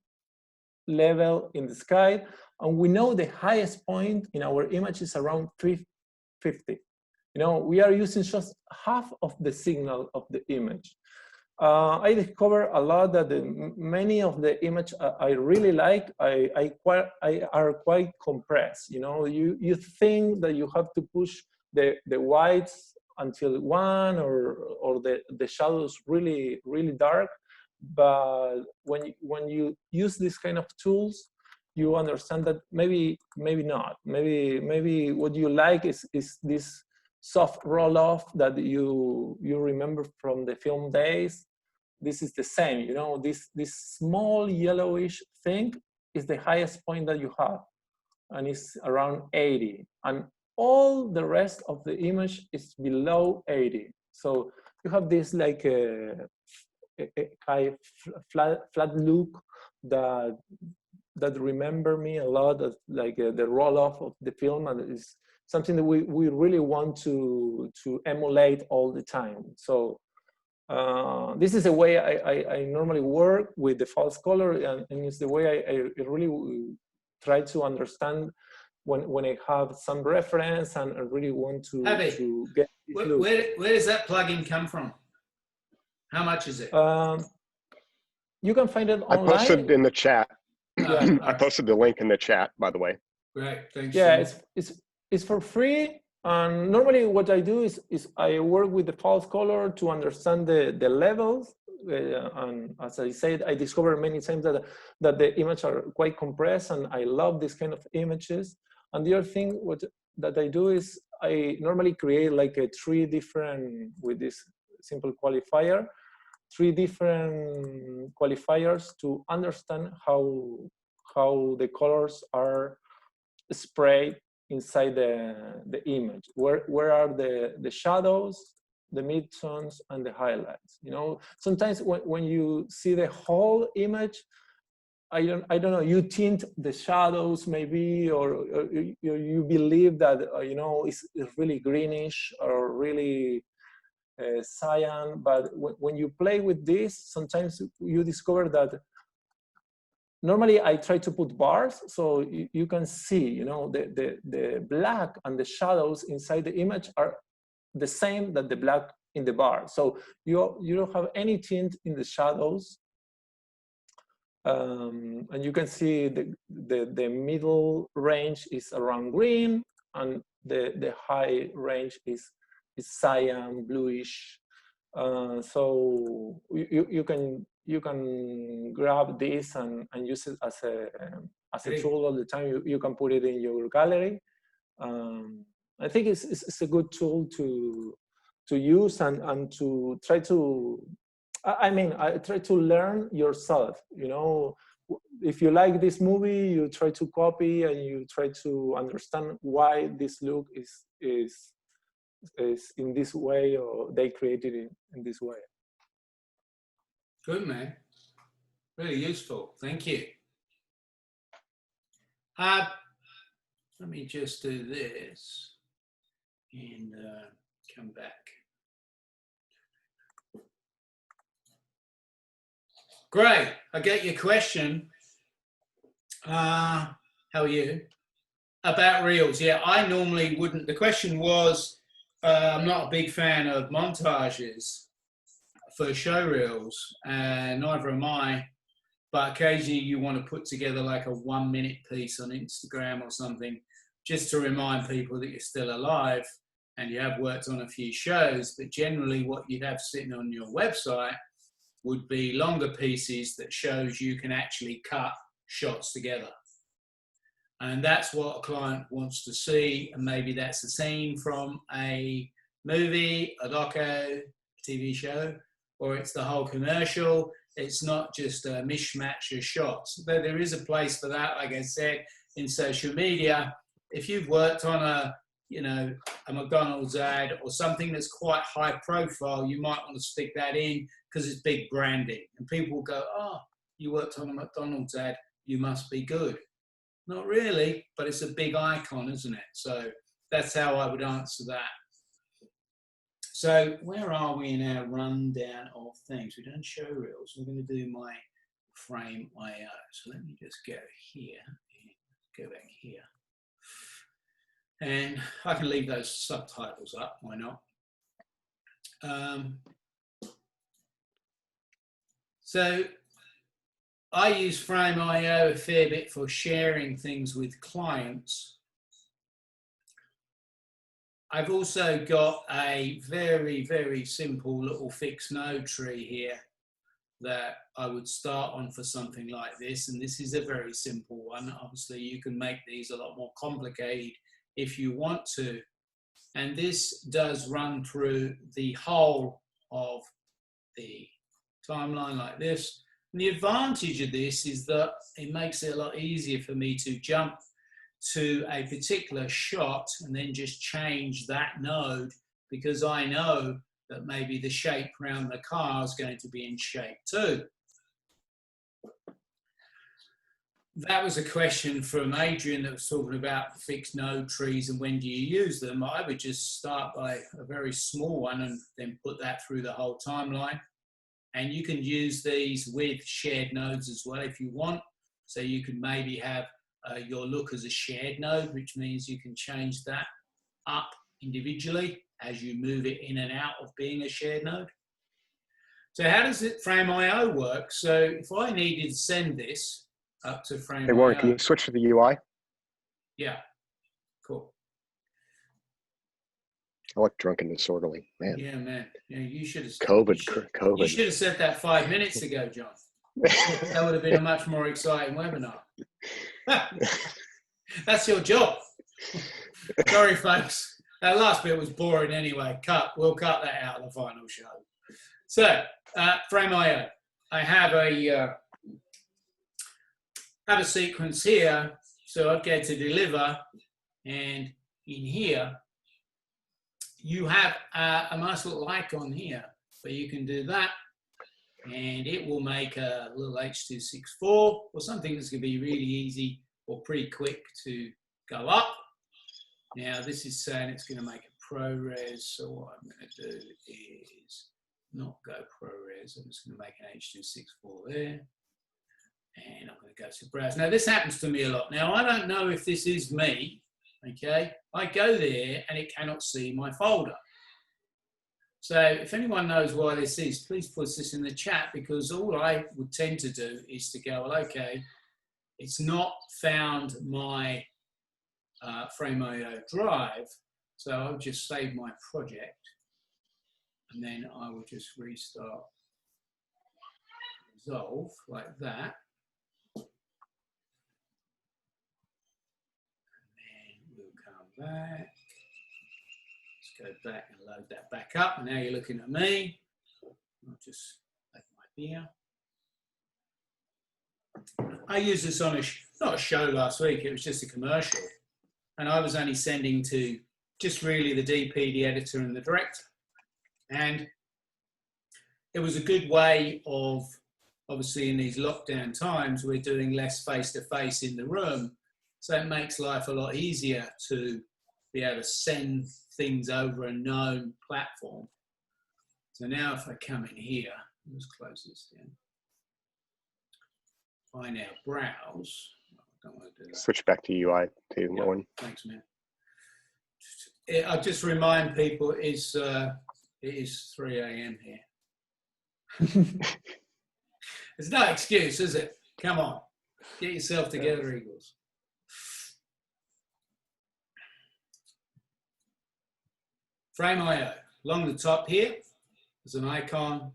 level in the sky. And we know the highest point in our image is around 350. You know, we are using just half of the signal of the image. I discovered a lot that many of the image I really like are quite compressed. You know, you think that you have to push the whites until 1 or the shadows really dark, but when you use this kind of tools, you understand that maybe not. Maybe what you like is this soft roll off that you remember from the film days. This is the same, you know, this small yellowish thing is the highest point that you have, and it's around 80, and all the rest of the image is below 80. So you have this like a kind of flat look that remember me a lot of like the roll off of the film, and is something that we really want to emulate all the time. So this is the way I normally work with the false color, and it's the way I really try to understand when I have some reference and I really want to get this look. Where does that plugin come from? How much is it? You can find it online. I posted in the chat. Yeah. I posted the link in the chat, by the way. Great, thanks. Yeah, it's for free. And normally what I do is I work with the false color to understand the levels. and as I said, I discovered many times that the images are quite compressed, and I love this kind of images. And the other thing that I do is I normally create like with this simple qualifier, 3 different qualifiers to understand how the colors are sprayed inside the image. Where are the shadows, the midtones, and the highlights? You know, sometimes when you see the whole image, I don't know, you tint the shadows maybe, or you believe that you know, it's really greenish or really cyan. But when you play with this, sometimes you discover that normally I try to put bars so you can see, you know, the black and the shadows inside the image are the same that the black in the bar. So you don't have any tint in the shadows. And you can see the middle range is around green, and the high range is cyan, bluish. So you can grab this and use it as a tool all the time. You can put it in your gallery. I think it's a good tool to use and to try to. I mean, I try to learn yourself. You know, if you like this movie, you try to copy and you try to understand why this look is in this way, or they created it in this way. Good, man. Really useful. Thank you. Let me just do this and come back. Great. I get your question. How are you? About reels. Yeah, I normally wouldn't. The question was, I'm not a big fan of montages for show reels, and neither am I. But occasionally you want to put together like a 1-minute piece on Instagram or something, just to remind people that you're still alive and you have worked on a few shows. But generally what you'd have sitting on your website would be longer pieces that shows you can actually cut shots together. And that's what a client wants to see. And maybe that's a scene from a movie, a doco, a TV show, or it's the whole commercial. It's not just a mishmash of shots. Though there is a place for that, like I said, in social media. If you've worked on a McDonald's ad or something that's quite high profile, you might want to stick that in because it's big branding. And people will go, oh, you worked on a McDonald's ad, you must be good. Not really, but it's a big icon, isn't it? So that's how I would answer that. So where are we in our rundown of things? We've done show reels. We're going to do my frame IO. So let me just go here and go back here. And I can leave those subtitles up, why not? So I use Frame.io a fair bit for sharing things with clients. I've also got a very, very simple little fixed node tree here that I would start on for something like this. And this is a very simple one. Obviously, you can make these a lot more complicated if you want to. And this does run through the whole of the timeline like this. And the advantage of this is that it makes it a lot easier for me to jump to a particular shot and then just change that node, because I know that maybe the shape around the car is going to be in shape too. That was a question from Adrian that was talking about fixed node trees and when do you use them. I would just start by a very small one and then put that through the whole timeline. And you can use these with shared nodes as well if you want. So you can maybe have your look as a shared node, which means you can change that up individually as you move it in and out of being a shared node. So how does it Frame.io work? So if I needed to send this up to Frame.io. Hey Warren, can you switch to the UI? Yeah, cool. I like drunk and disorderly, man. Yeah, man. Yeah, you should have. COVID. You should have said that 5 minutes ago, John. That would have been a much more exciting webinar. That's your job. Sorry, folks. That last bit was boring anyway. We'll cut that out of the final show. So, Frame.io. I have a sequence here. So I'd go to deliver, and in here, you have a nice little icon here where you can do that, and it will make a little H.264 or something that's going to be really easy or pretty quick to go up. Now this is saying it's going to make a ProRes, so what I'm going to do is not go ProRes. I'm just going to make an H.264 there, and I'm going to go to browse. Now this happens to me a lot. Now I don't know if this is me. Okay, I go there and it cannot see my folder. So if anyone knows why this is, please put this in the chat, because all I would tend to do is to go, well, okay, it's not found my Frame.io drive, so I'll just save my project, and then I will just restart Resolve like that. Back. Let's go back and load that back up. And now you're looking at me. I'll just make my beer. I used this on not a show last week, it was just a commercial. And I was only sending to just really the DP, the editor, and the director. And it was a good way of, obviously in these lockdown times, we're doing less face-to-face in the room. So it makes life a lot easier to be able to send things over a known platform. So now if I come in here, let's close this down. If I now browse, I don't want to do that. Switch back to UI too, Yep. Owen. Thanks, man. I just remind people it is 3 a.m. here. There's no excuse, is it? Come on, get yourself together, Eagles. Frame.io. Along the top here, there's an icon.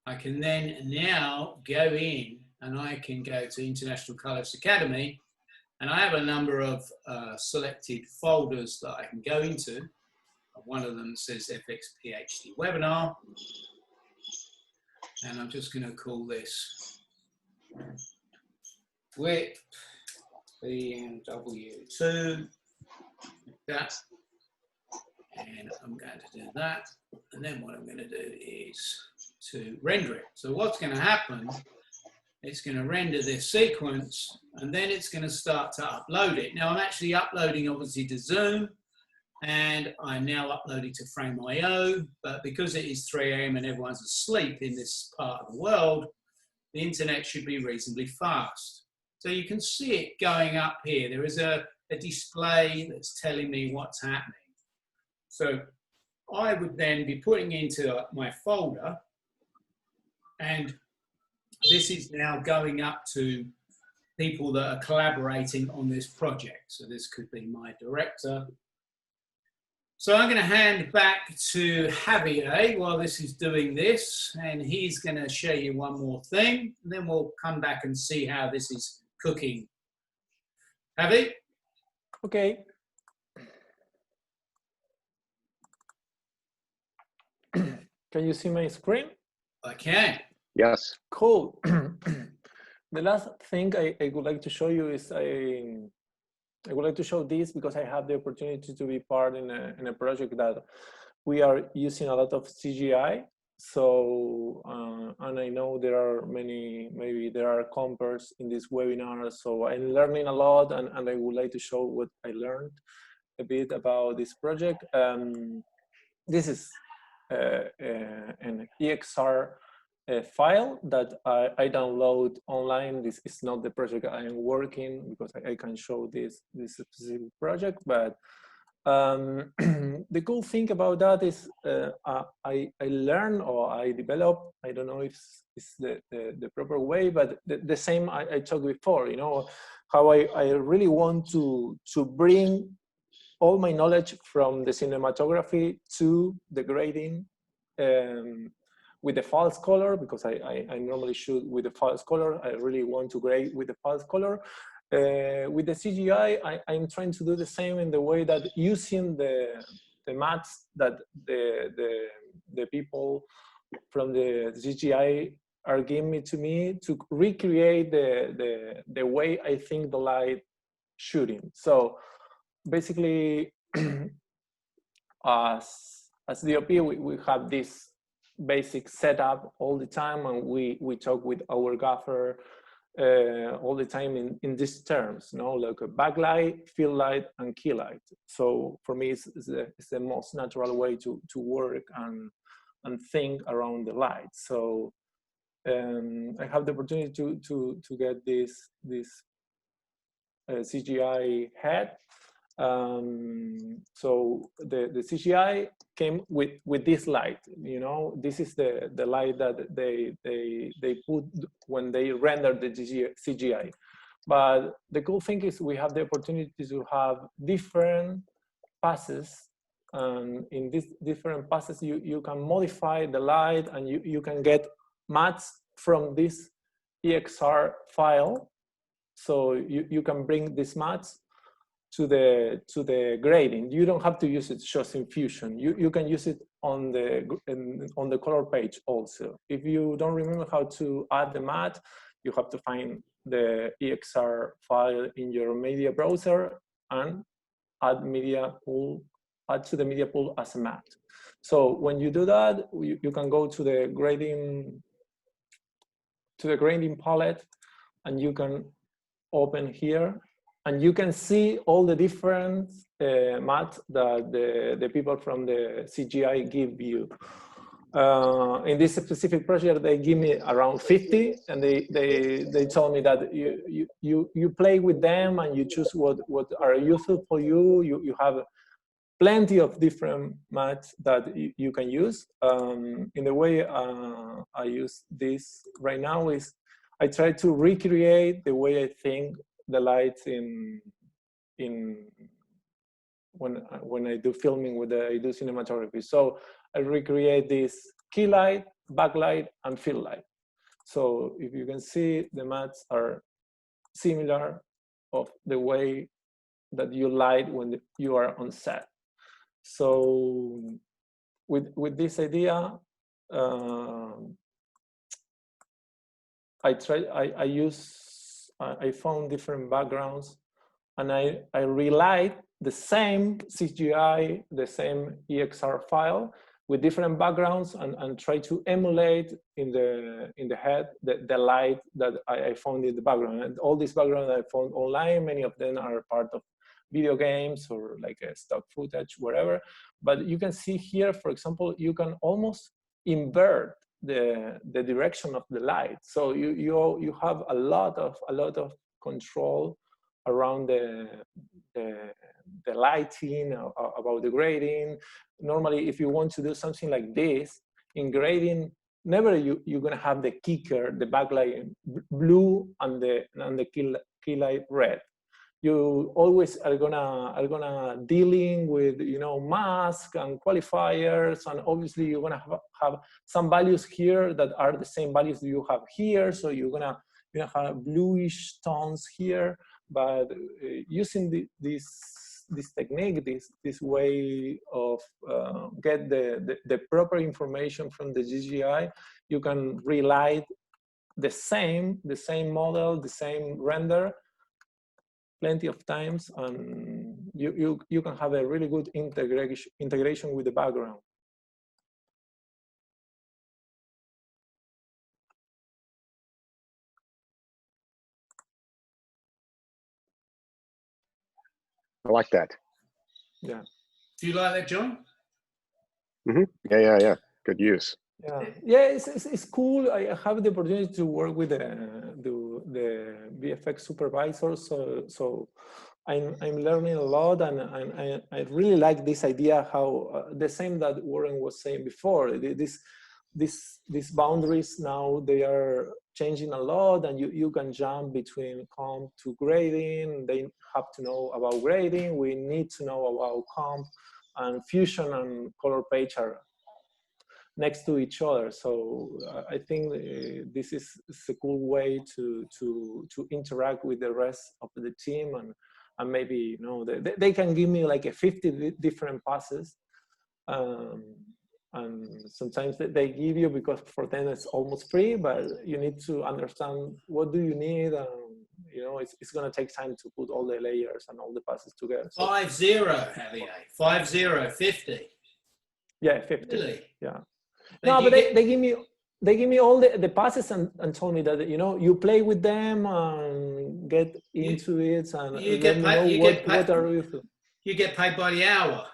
I can then now go in and I can go to International Colorist Academy, and I have a number of selected folders that I can go into. One of them says fxphd webinar, and I'm just going to call this with BMW2, like that. And I'm going to do that. And then what I'm going to do is to render it. So what's going to happen, it's going to render this sequence, and then it's going to start to upload it. Now I'm actually uploading obviously to Zoom, and I'm now uploading to Frame.io, but because it is 3 a.m. and everyone's asleep in this part of the world, the internet should be reasonably fast. So you can see it going up here. There is a display that's telling me what's happening. So I would then be putting into my folder, and this is now going up to people that are collaborating on this project. So this could be my director. So I'm going to hand back to Javier while this is doing this, and he's going to show you one more thing, and then we'll come back and see how this is cooking. Javi? Okay. Can you see my screen? I can. Yes. Cool. The last thing I would like to show you is I would like to show this because I had the opportunity to be part in a project that we are using a lot of CGI. So, and I know there are many, maybe there are compares in this webinar. So I'm learning a lot, and I would like to show what I learned a bit about this project. This is an EXR file that I download online. This is not the project I am working, because I can show this specific project, but the cool thing about that is I learn, or I develop, I don't know if it's the proper way, but the same I talked before, you know, how I really want to bring all my knowledge from the cinematography to the grading with the false color, because I normally shoot with the false color. I really want to grade with the false color. With the CGI, I'm trying to do the same in the way that using the mattes that the people from the CGI are giving me to recreate the way I think the light shooting. So basically, as DOP, we have this basic setup all the time, and we talk with our gaffer all the time in these terms, like a backlight, fill light, and key light. So for me, it's the most natural way to work and think around the light. So I have the opportunity to get this CGI head. So the CGI came with this light. This is the light that they put when they render the CGI. But the cool thing is we have the opportunity to have different passes, and in these different passes you can modify the light, and you can get mattes from this EXR file. So you can bring these mattes to the grading. You don't have to use it just in Fusion. You can use it on the color page also. If you don't remember how to add the matte, you have to find the EXR file in your media browser and add to the media pool as a matte. So when you do that, you can go to the grading palette, and you can open here, and you can see all the different mattes that the people from the CGI give you. In this specific project, they give me around 50, and they told me that you play with them and you choose what are useful for you. You have plenty of different mattes that you can use. In the way I use this right now is I try to recreate the way I think the lights when I do filming I do cinematography. So I recreate this key light, backlight, and fill light. So if you can see, the mattes are similar of the way that you light when you are on set. So with this idea, I found different backgrounds, and I relight the same CGI, the same EXR file with different backgrounds, and try to emulate in the head the light that I found in the background. And all these backgrounds I found online, many of them are part of video games or like a stock footage, whatever. But you can see here, for example, you can almost invert the direction of the light. So you have a lot of control around the lighting, about the grading. Normally, if you want to do something like this in grading, never you're gonna have the kicker, the backlight blue and the key light red. You always are gonna dealing with mask and qualifiers, and obviously you're gonna have some values here that are the same values that you have here. So you're gonna have bluish tones here. But using this technique, this way of get the proper information from the CGI, you can relight the same model, the same render plenty of times, and you can have a really good integration with the background. I like that. Yeah. Do you like that, John? Mm-hmm. Yeah. Good use. Yeah. It's cool. I have the opportunity to work with the VFX supervisor, so I'm learning a lot, and I really like this idea. How the same that Warren was saying before. these boundaries now, they are changing a lot, and you can jump between comp to grading. They have to know about grading. We need to know about comp, and Fusion and color page are next to each other. So I think this is a cool way to interact with the rest of the team, and maybe, you know, they can give me like a 50 different passes. And sometimes they give you, because for them it's almost free, but you need to understand what do you need. You know, it's going to take time to put all the layers and all the passes together. So, 5-0, Javier. 5-0, 50. Yeah, 50. Really? Yeah. No, but they give me all the passes and told me that, you know, you play with them and get into it, and you let get me paid, know you what, get paid, what are you. You get paid by the hour.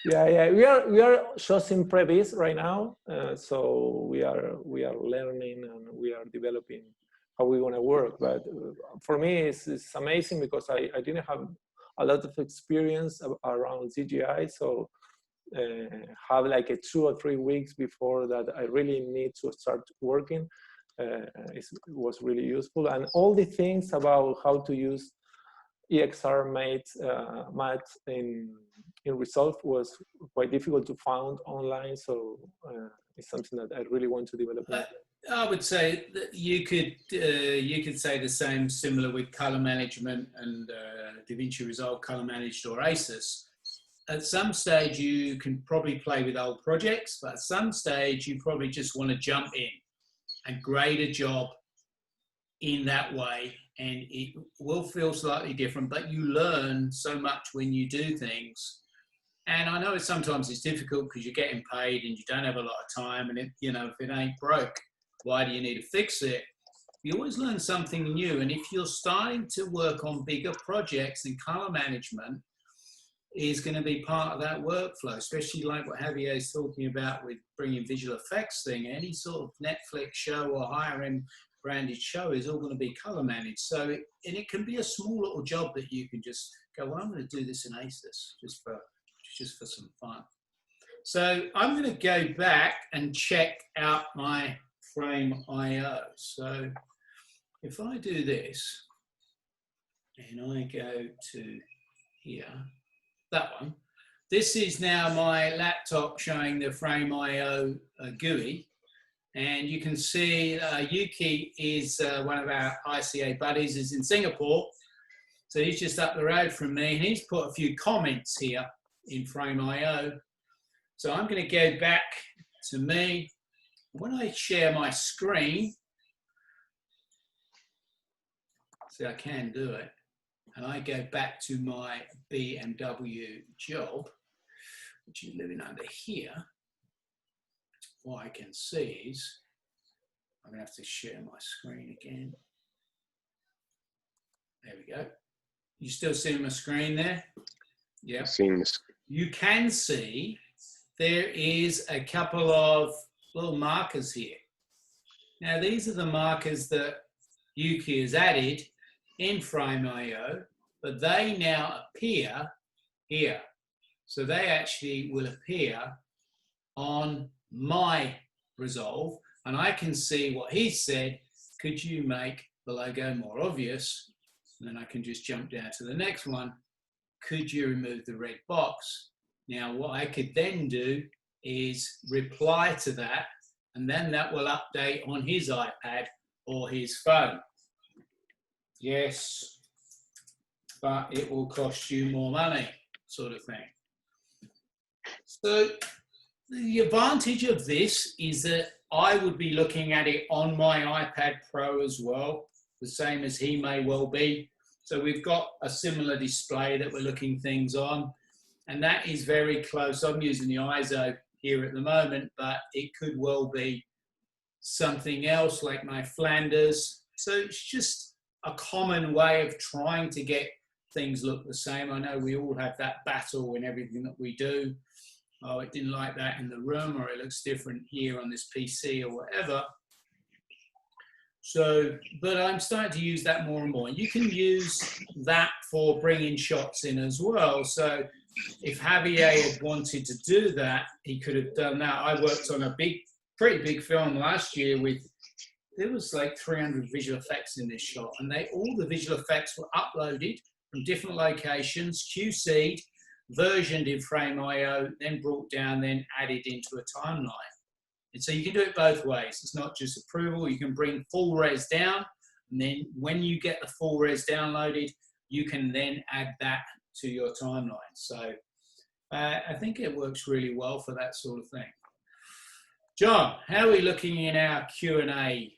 Yeah, we are choosing previs right now, so we are learning and we are developing how we want to work. But for me, it's amazing, because I didn't have a lot of experience around CGI, so have like a 2 or 3 weeks before that I really need to start working. It was really useful, and all the things about how to use EXR math in Resolve was quite difficult to find online, so it's something that I really want to develop. I would say that you could say the same, similar with color management and DaVinci Resolve color managed or ACES. At some stage you can probably play with old projects, but at some stage you probably just want to jump in and grade a job in that way, and it will feel slightly different, but you learn so much when you do things. And I know sometimes it's difficult because you're getting paid and you don't have a lot of time, and you know, if it ain't broke, why do you need to fix it? You always learn something new, and if you're starting to work on bigger projects, and color management is going to be part of that workflow, especially like what Javier is talking about with bringing visual effects thing. Any sort of Netflix show or higher end branded show is all going to be color managed. So it can be a small little job that you can just go, well, I'm going to do this in ACES just for some fun. So I'm going to go back and check out my frame.io. So if I do this and I go to here, that one, this is now my laptop showing the frame.io GUI. And you can see Yuki is one of our ICA buddies, is in Singapore. So he's just up the road from me, and he's put a few comments here in frame.io. So I'm going to go back to me. When I share my screen, see, I can do it, and I go back to my BMW job, which is living under here. What I can see is, I'm going to have to share my screen again. There we go. You still see my screen there? Yeah. Seeing this. You can see there is a couple of little markers here. Now, these are the markers that Yuki has added in frame.io, but they now appear here. So they actually will appear on my Resolve, and I can see what he said. Could you make the logo more obvious? And then I can just jump down to the next one. Could you remove the red box? Now, what I could then do is reply to that, and then that will update on his iPad or his phone. Yes, but it will cost you more money, sort of thing. So the advantage of this is that I would be looking at it on my iPad Pro as well, the same as he may well be. So we've got a similar display that we're looking things on, and that is very close. I'm using the ISO here at the moment, but it could well be something else like my Flanders. So it's just a common way of trying to get things look the same. I know we all have that battle in everything that we do. Oh, it didn't like that in the room, or it looks different here on this PC or whatever. So, but I'm starting to use that more and more. You can use that for bringing shots in as well. So if Javier had wanted to do that, he could have done that. I worked on a pretty big film last year there was like 300 visual effects in this shot, and all the visual effects were uploaded from different locations, QC'd, versioned in Frame.io, then brought down, then added into a timeline. And so you can do it both ways. It's not just approval. You can bring full res down, and then when you get the full res downloaded, you can then add that to your timeline. So I think it works really well for that sort of thing. John, how are we looking in our Q&A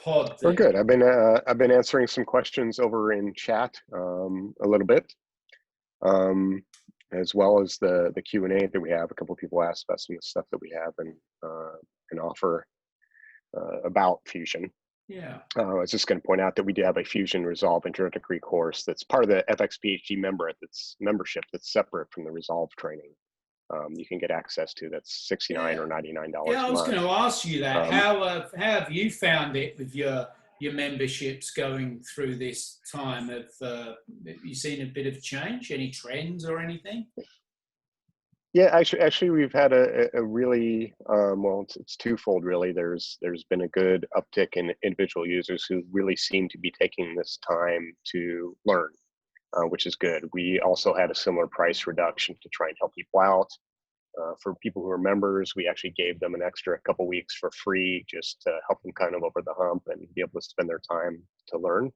pod there? We're good. I've been answering some questions over in chat a little bit, as well as the Q&A that we have. A couple of people asked about some of the stuff that we have and offer about Fusion. Yeah. I was just going to point out that we do have a Fusion Resolve introductory course that's part of the fxphd membership that's separate from the Resolve training. You can get access to. That's $69 or $99 Yeah, I was going to ask you that. How have you found it with your memberships going through this time? Have you seen a bit of change? Any trends or anything? Yeah, actually, we've had a really well, it's twofold really. There's been a good uptick in individual users who really seem to be taking this time to learn, which is good. We also had a similar price reduction to try and help people out. For people who are members, we actually gave them an extra couple weeks for free, just to help them kind of over the hump and be able to spend their time to learn.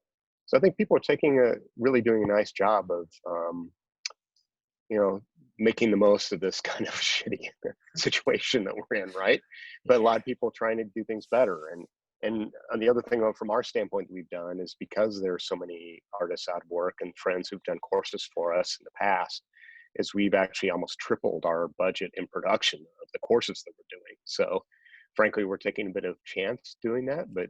So I think people are really doing a nice job of, making the most of this kind of shitty situation that we're in, right? But a lot of people trying to do things better. And the other thing from our standpoint that we've done is, because there are so many artists out of work and friends who've done courses for us in the past, is we've actually almost tripled our budget in production of the courses that we're doing. So frankly, we're taking a bit of chance doing that, but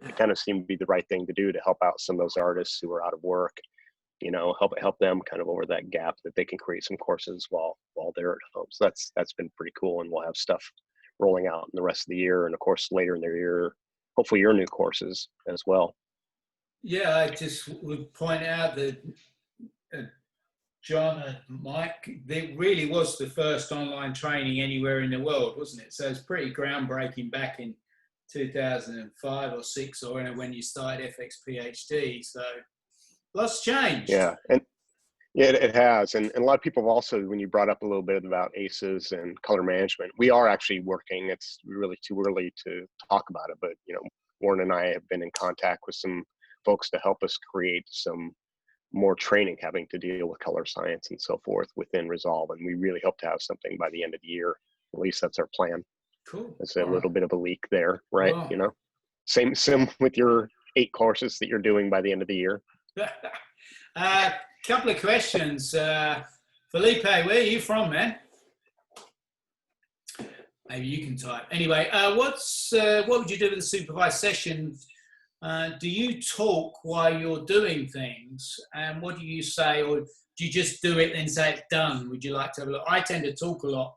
it kind of seemed to be the right thing to do to help out some of those artists who are out of work, help them kind of over that gap, that they can create some courses while they're at home. So that's been pretty cool. And we'll have stuff rolling out in the rest of the year, and of course later in the year, hopefully your new courses as well. Yeah, I just would point out that John and Mike, it really was the first online training anywhere in the world, wasn't it? So it's pretty groundbreaking back in 2005 or 6 or when you started fxphd. So lots changed. Yeah, and it has. And a lot of people have also, when you brought up a little bit about ACEs and color management, we are actually working. It's really too early to talk about it, but Warren and I have been in contact with some folks to help us create some more training having to deal with color science and so forth within Resolve. And we really hope to have something by the end of the year. At least that's our plan. Cool. It's a little bit of a leak there, right? Wow. Same with your 8 courses that you're doing by the end of the year. Couple of questions. Felipe, where are you from, man? Maybe you can type. Anyway, what would you do with a supervised session? Do you talk while you're doing things? And what do you say? Or do you just do it and say it's done? Would you like to have a look? I tend to talk a lot,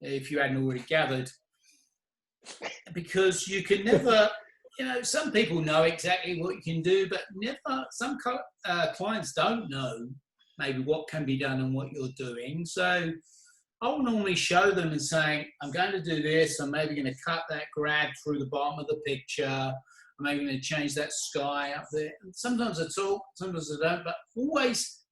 if you hadn't already gathered, because you can never, some people know exactly what you can do, but some clients don't know maybe what can be done and what you're doing. So I'll normally show them and say, I'm going to do this. I'm maybe going to cut that grad through the bottom of the picture. I'm maybe going to change that sky up there. And sometimes I talk, sometimes I don't, but always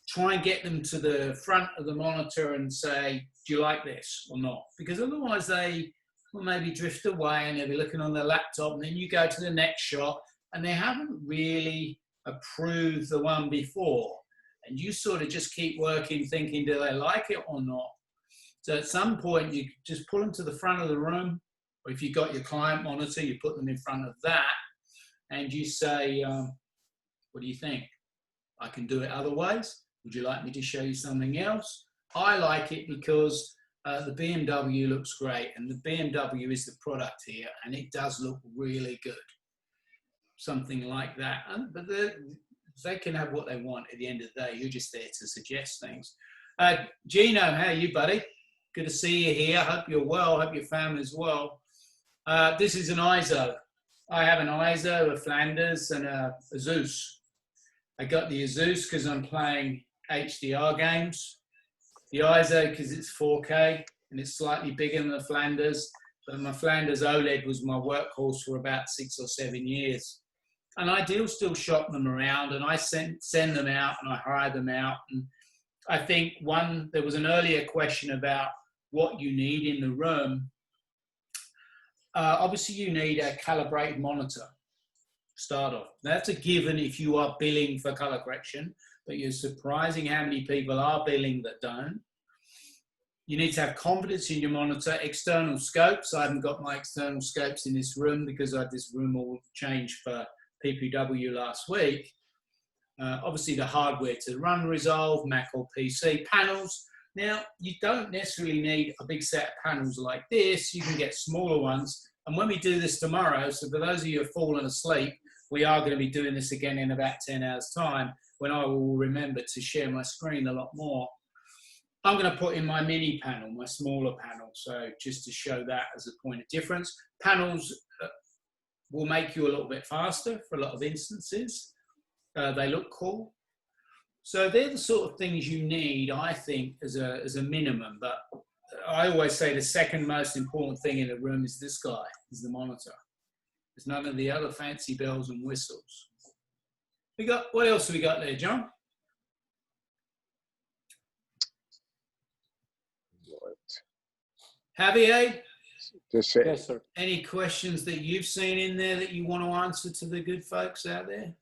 try and get them to the front of the monitor and say, do you like this or not? Because otherwise they will maybe drift away and they'll be looking on their laptop, and then you go to the next shot and they haven't really approved the one before. And you sort of just keep working thinking, do they like it or not? So at some point you just pull them to the front of the room, or if you've got your client monitor, you put them in front of that and you say, what do you think? I can do it other ways. Would you like me to show you something else? I like it because the BMW looks great, and the BMW is the product here, and it does look really good. Something like that. But they can have what they want at the end of the day. You're just there to suggest things. Gino, how are you, buddy? Good to see you here. Hope you're well. Hope your family's well. This is an ISO. I have an ISO, a Flanders, and a Zeus. I got the Zeus because I'm playing HDR games. The ISO, because it's 4K and it's slightly bigger than the Flanders, but my Flanders OLED was my workhorse for about 6 or 7 years. And I do still shop them around, and I send them out and I hire them out. And I think there was an earlier question about what you need in the room. Obviously, you need a calibrated monitor, start off. That's a given if you are billing for color correction, but you're surprising how many people are billing that don't. You need to have confidence in your monitor. External scopes. I haven't got my external scopes in this room because I had this room all changed for PPW last week. Obviously, the hardware to run Resolve, Mac or PC. Panels. Now, you don't necessarily need a big set of panels like this. You can get smaller ones. And when we do this tomorrow, so for those of you who have fallen asleep, we are going to be doing this again in about 10 hours' time, when I will remember to share my screen a lot more. I'm going to put in my mini panel, my smaller panel, so just to show that as a point of difference. Panels will make you a little bit faster for a lot of instances. They look cool. So they're the sort of things you need, I think, as a minimum. But I always say the second most important thing in a room is this guy, is the monitor. There's none of the other fancy bells and whistles. What else have we got there, John? Javier? Yes, sir. Any questions that you've seen in there that you want to answer to the good folks out there?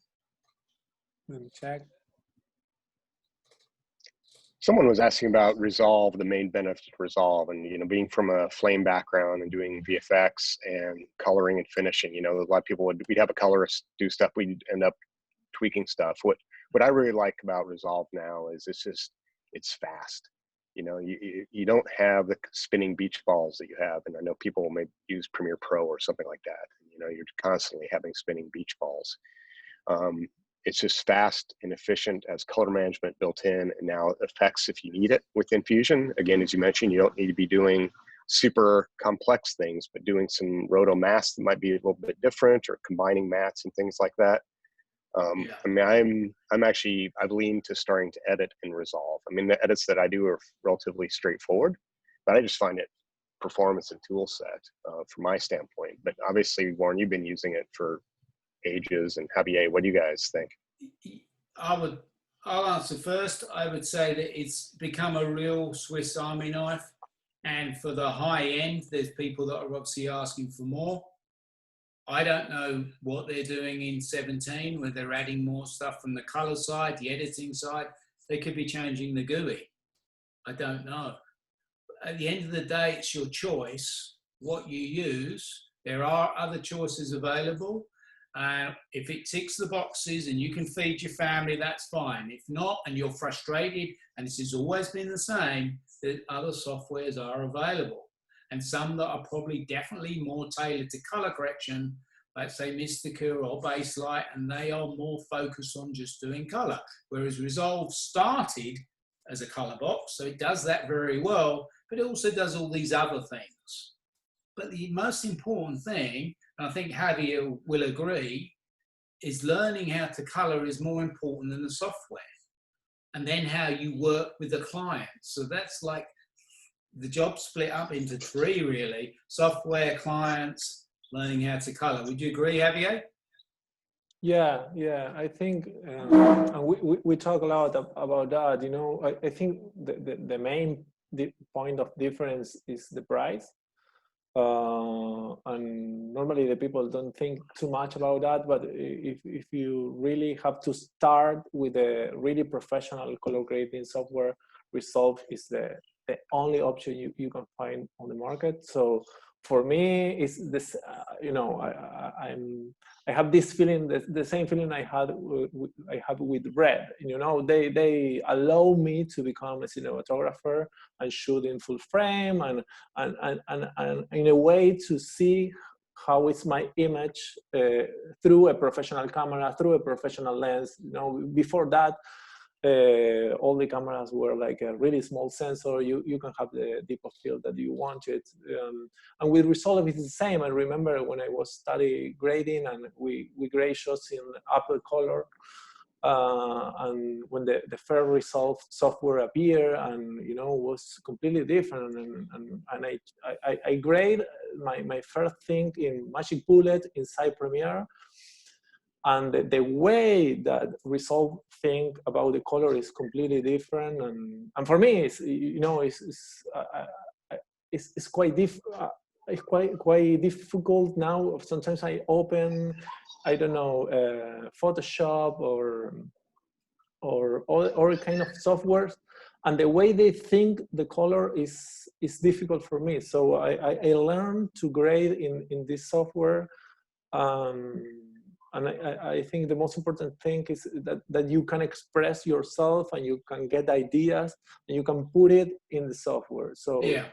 Let me check. Someone was asking about Resolve, the main benefit of Resolve, and being from a flame background and doing VFX and coloring and finishing. A lot of people we'd have a colorist do stuff, we'd end up tweaking stuff. What I really like about Resolve now is it's fast. You don't have the spinning beach balls that you have, and I know people may use Premiere Pro or something like that. You're constantly having spinning beach balls. It's just fast and efficient, as color management built in, and now effects if you need it within Fusion. Again, as you mentioned, you don't need to be doing super complex things, but doing some roto masks that might be a little bit different, or combining mats and things like that. Yeah. I mean, I've leaned to starting to edit in Resolve. I mean, the edits that I do are relatively straightforward, but I just find it performance and tool set from my standpoint. But obviously, Warren, you've been using it for ages, and Javier, what do you guys think? I'll answer first. I would say that it's become a real Swiss Army knife, and for the high end, there's people that are obviously asking for more. I don't know what they're doing in 17, where they're adding more stuff from the color side, the editing side. They could be changing the GUI. I don't know. At the end of the day, it's your choice what you use. There are other choices available. If it ticks the boxes and you can feed your family, that's fine. If not, and you're frustrated, and this has always been the same, that other softwares are available. And some that are probably definitely more tailored to color correction, like say Mystica or Baselight, and they are more focused on just doing color. Whereas Resolve started as a color box, so it does that very well, but it also does all these other things. But the most important thing, and I think Javier will agree, is learning how to color is more important than the software. And then how you work with the client. So that's like the job split up into 3 really: software, clients, learning how to color. Would you agree, Javier? Yeah, I think, and we talk a lot about that. I think the main point of difference is the price. And normally the people don't think too much about that, but if you really have to start with a really professional color grading software, Resolve is the only option you can find on the market. So for me, it's this, I have this feeling, the same feeling I have with Red. They allow me to become a cinematographer and shoot in full frame, and in a way to see how is my image through a professional camera, through a professional lens. Before that, all the cameras were like a really small sensor. You can have the depth of field that you wanted. And with Resolve, it's the same. I remember when I was studying grading, and we grade shots in Apple Color. and when the first Resolve software appeared, and was completely different, and I grade my first thing in Magic Bullet inside Premiere, and the way that Resolve think about the color is completely different, and for me it's it's quite it's quite difficult now. Sometimes I open, I don't know, Photoshop or kind of software, and the way they think the color is difficult for me. So I learned to grade in this software, and I think the most important thing is that you can express yourself, and you can get ideas, and you can put it in the software. So Yeah.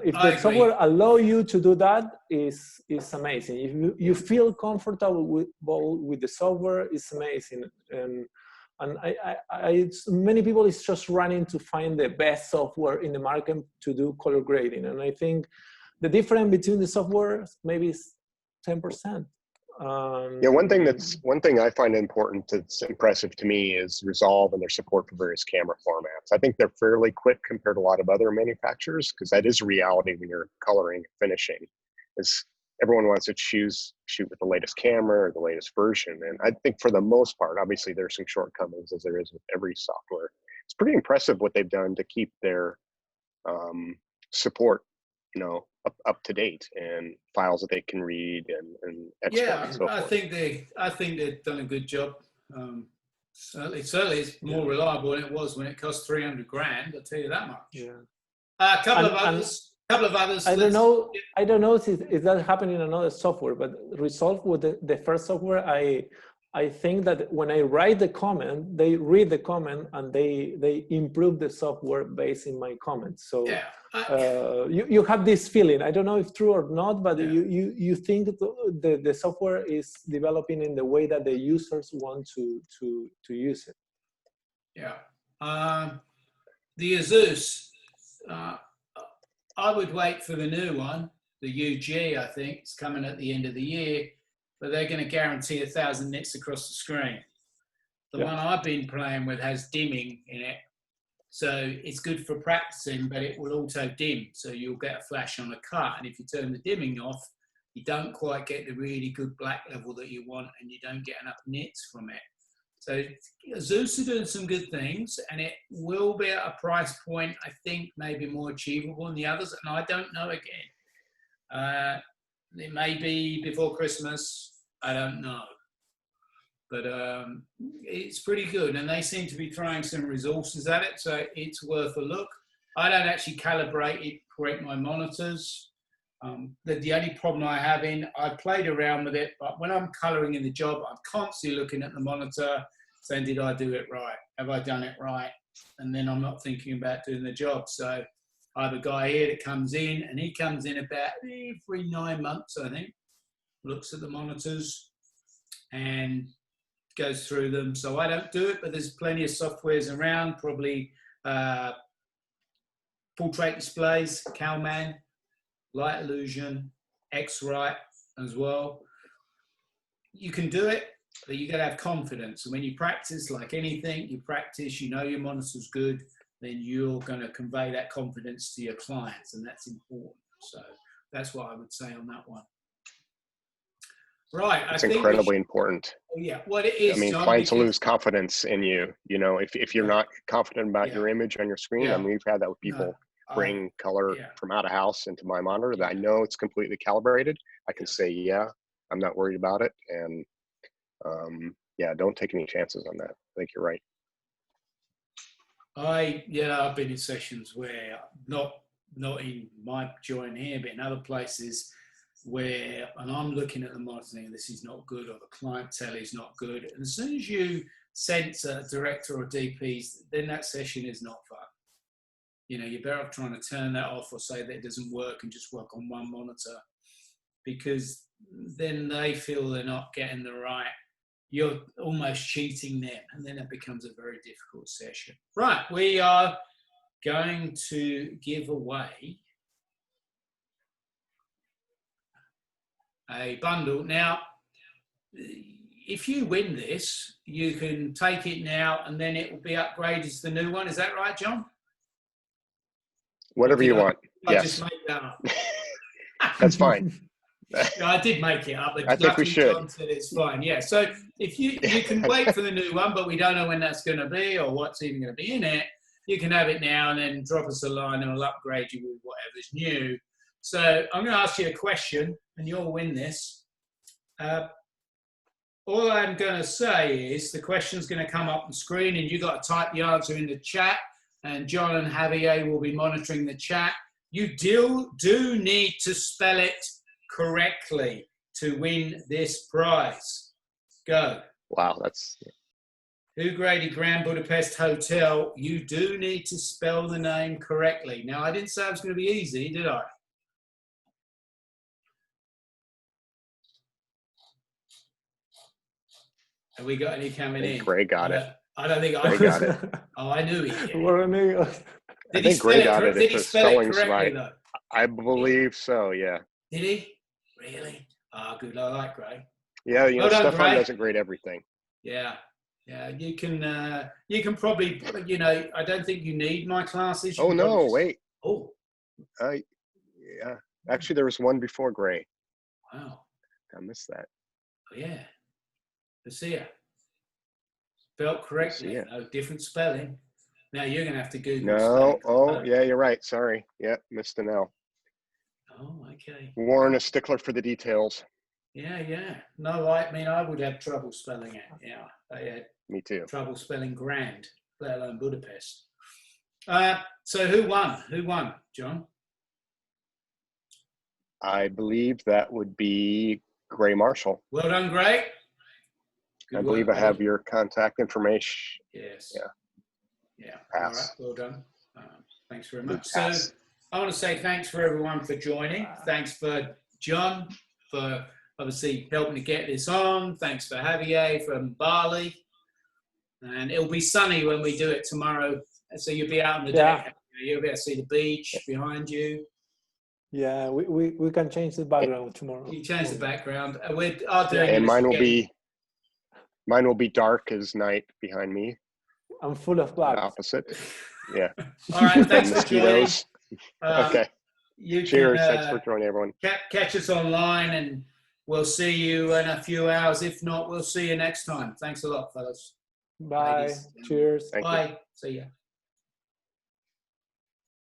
if the software allow you to do that, is amazing. If you feel comfortable with the software, it's amazing. And many people is just running to find the best software in the market to do color grading. And I think the difference between the software maybe is 10%. Yeah, one thing I find important that's impressive to me is Resolve and their support for various camera formats. I think they're fairly quick compared to a lot of other manufacturers, because that is a reality when you're coloring and finishing, is everyone wants to shoot with the latest camera or the latest version. And I think for the most part, obviously there's some shortcomings, as there is with every software. It's pretty impressive what they've done to keep their support, up to date, and files that they can read and export and so forth. I think they've done a good job. Certainly it's more reliable than it was when it cost 300 grand. I'll tell you that much. Yeah. A couple of others. I don't know if that happened in another software, but Resolve with the first software, I think that when I write the comment, they read the comment and they improve the software based in my comments. So you have this feeling. I don't know if true or not, but you think the software is developing in the way that the users want to use it. Yeah. The Azus, I would wait for the new one, the UG. I think it's coming at the end of the year. But they're going to guarantee 1,000 nits across the screen. The one I've been playing with has dimming in it. So it's good for practicing, but it will auto dim. So you'll get a flash on a cut. And if you turn the dimming off, you don't quite get the really good black level that you want, and you don't get enough nits from it. So Zeus are doing some good things, and it will be at a price point, I think, maybe more achievable than the others. And I don't know again. It may be before Christmas. I don't know, but it's pretty good, and they seem to be throwing some resources at it, so it's worth a look. I don't actually calibrate it, correct my monitors. The only problem I have I played around with it, but when I'm coloring in the job, I'm constantly looking at the monitor, saying, did I do it right? Have I done it right? And then I'm not thinking about doing the job. So I have a guy here that comes in, and he comes in about every 9 months, I think. Looks at the monitors and goes through them. So I don't do it, but there's plenty of softwares around, probably portrait displays, Calman, Light Illusion, X-Rite as well. You can do it, but you got to have confidence. And when you practice, like anything, you practice, your monitor's good, then you're going to convey that confidence to your clients, and that's important. So that's what I would say on that one. Right. It's incredibly important. Yeah, what it is. I mean, John, clients lose confidence in you. If you're not confident about your image on your screen, I mean, we've had that with people bring color from out of house into my monitor that I know it's completely calibrated. I can say, I'm not worried about it. And don't take any chances on that. I think you're right. I've been in sessions where not in my joint here, but in other places, where, and I'm looking at the monitor saying this is not good, or the clientele is not good. And as soon as you sense a director or DPs, then that session is not fun. You're better off trying to turn that off or say that it doesn't work and just work on one monitor, because then they feel they're not getting the right, you're almost cheating them, and then it becomes a very difficult session. Right, we are going to give away a bundle. Now, if you win this, you can take it now and then it will be upgraded to the new one. Is that right, John? Whatever you want. I Yes. just made that up. That's fine. No, I did make it up, but I think we should. John said it's fine. Yeah. So if you can wait for the new one, but we don't know when that's going to be or what's even going to be in it. You can have it now and then drop us a line and we'll upgrade you with whatever's new. So I'm going to ask you a question and you'll win this. All I'm going to say is the question's going to come up on screen and you've got to type the answer in the chat, and John and Javier will be monitoring the chat. You do need to spell it correctly to win this prize. Go. Wow, that's... Who graded Grand Budapest Hotel? You do need to spell the name correctly. Now, I didn't say it was going to be easy, did I? Have we got any coming in? Gray got it. I don't think Gray got it. Oh, I knew it. We're in New York. I think Gray got it. Did he spell it correctly, right. though? I believe so, yeah. Did he? Really? Ah, good. I like Gray. Yeah, you know, Well done, Stefan Gray. doesn't grade everything. Yeah. Yeah, you can probably, you know, I don't think you need my classes. You Oh, can no, probably- wait. Oh, Yeah. Actually, there was one before Gray. wow. I missed that. Oh, yeah. Let's see it. Spelled correctly. See it. No, different spelling. Now you're going to have to Google. No. spelling. Oh, yeah, you're right. Sorry. Yeah, missed an L. Oh, okay. Warren, a stickler for the details. Yeah. No, I mean, I would have trouble spelling it. Yeah, I had Me too. trouble spelling Grand, let alone Budapest. So who won? Who won, John? I believe that would be Gray Marshall. Well done, Gray. Good I believe work, I have buddy. your contact information. Yes. Yeah. Yeah. Pass. All right. Well done. Thanks very Good much. So pass. I want to say thanks for everyone for joining. Thanks for John for obviously helping to get this on. Thanks for Javier from Bali. And it'll be sunny when we do it tomorrow. So you'll be out on the deck. You'll be able to see the beach behind you. Yeah, we can change the background tomorrow. You change the background. I'll do it. And mine will be dark as night behind me. I'm full of bugs. Opposite. Yeah. All right. Thanks for joining. Mosquitoes. Okay. You Cheers. can, Thanks for joining, everyone. catch us online and we'll see you in a few hours. If not, we'll see you next time. Thanks a lot, fellas. Bye. Ladies. Cheers. Thank you. Bye. See ya.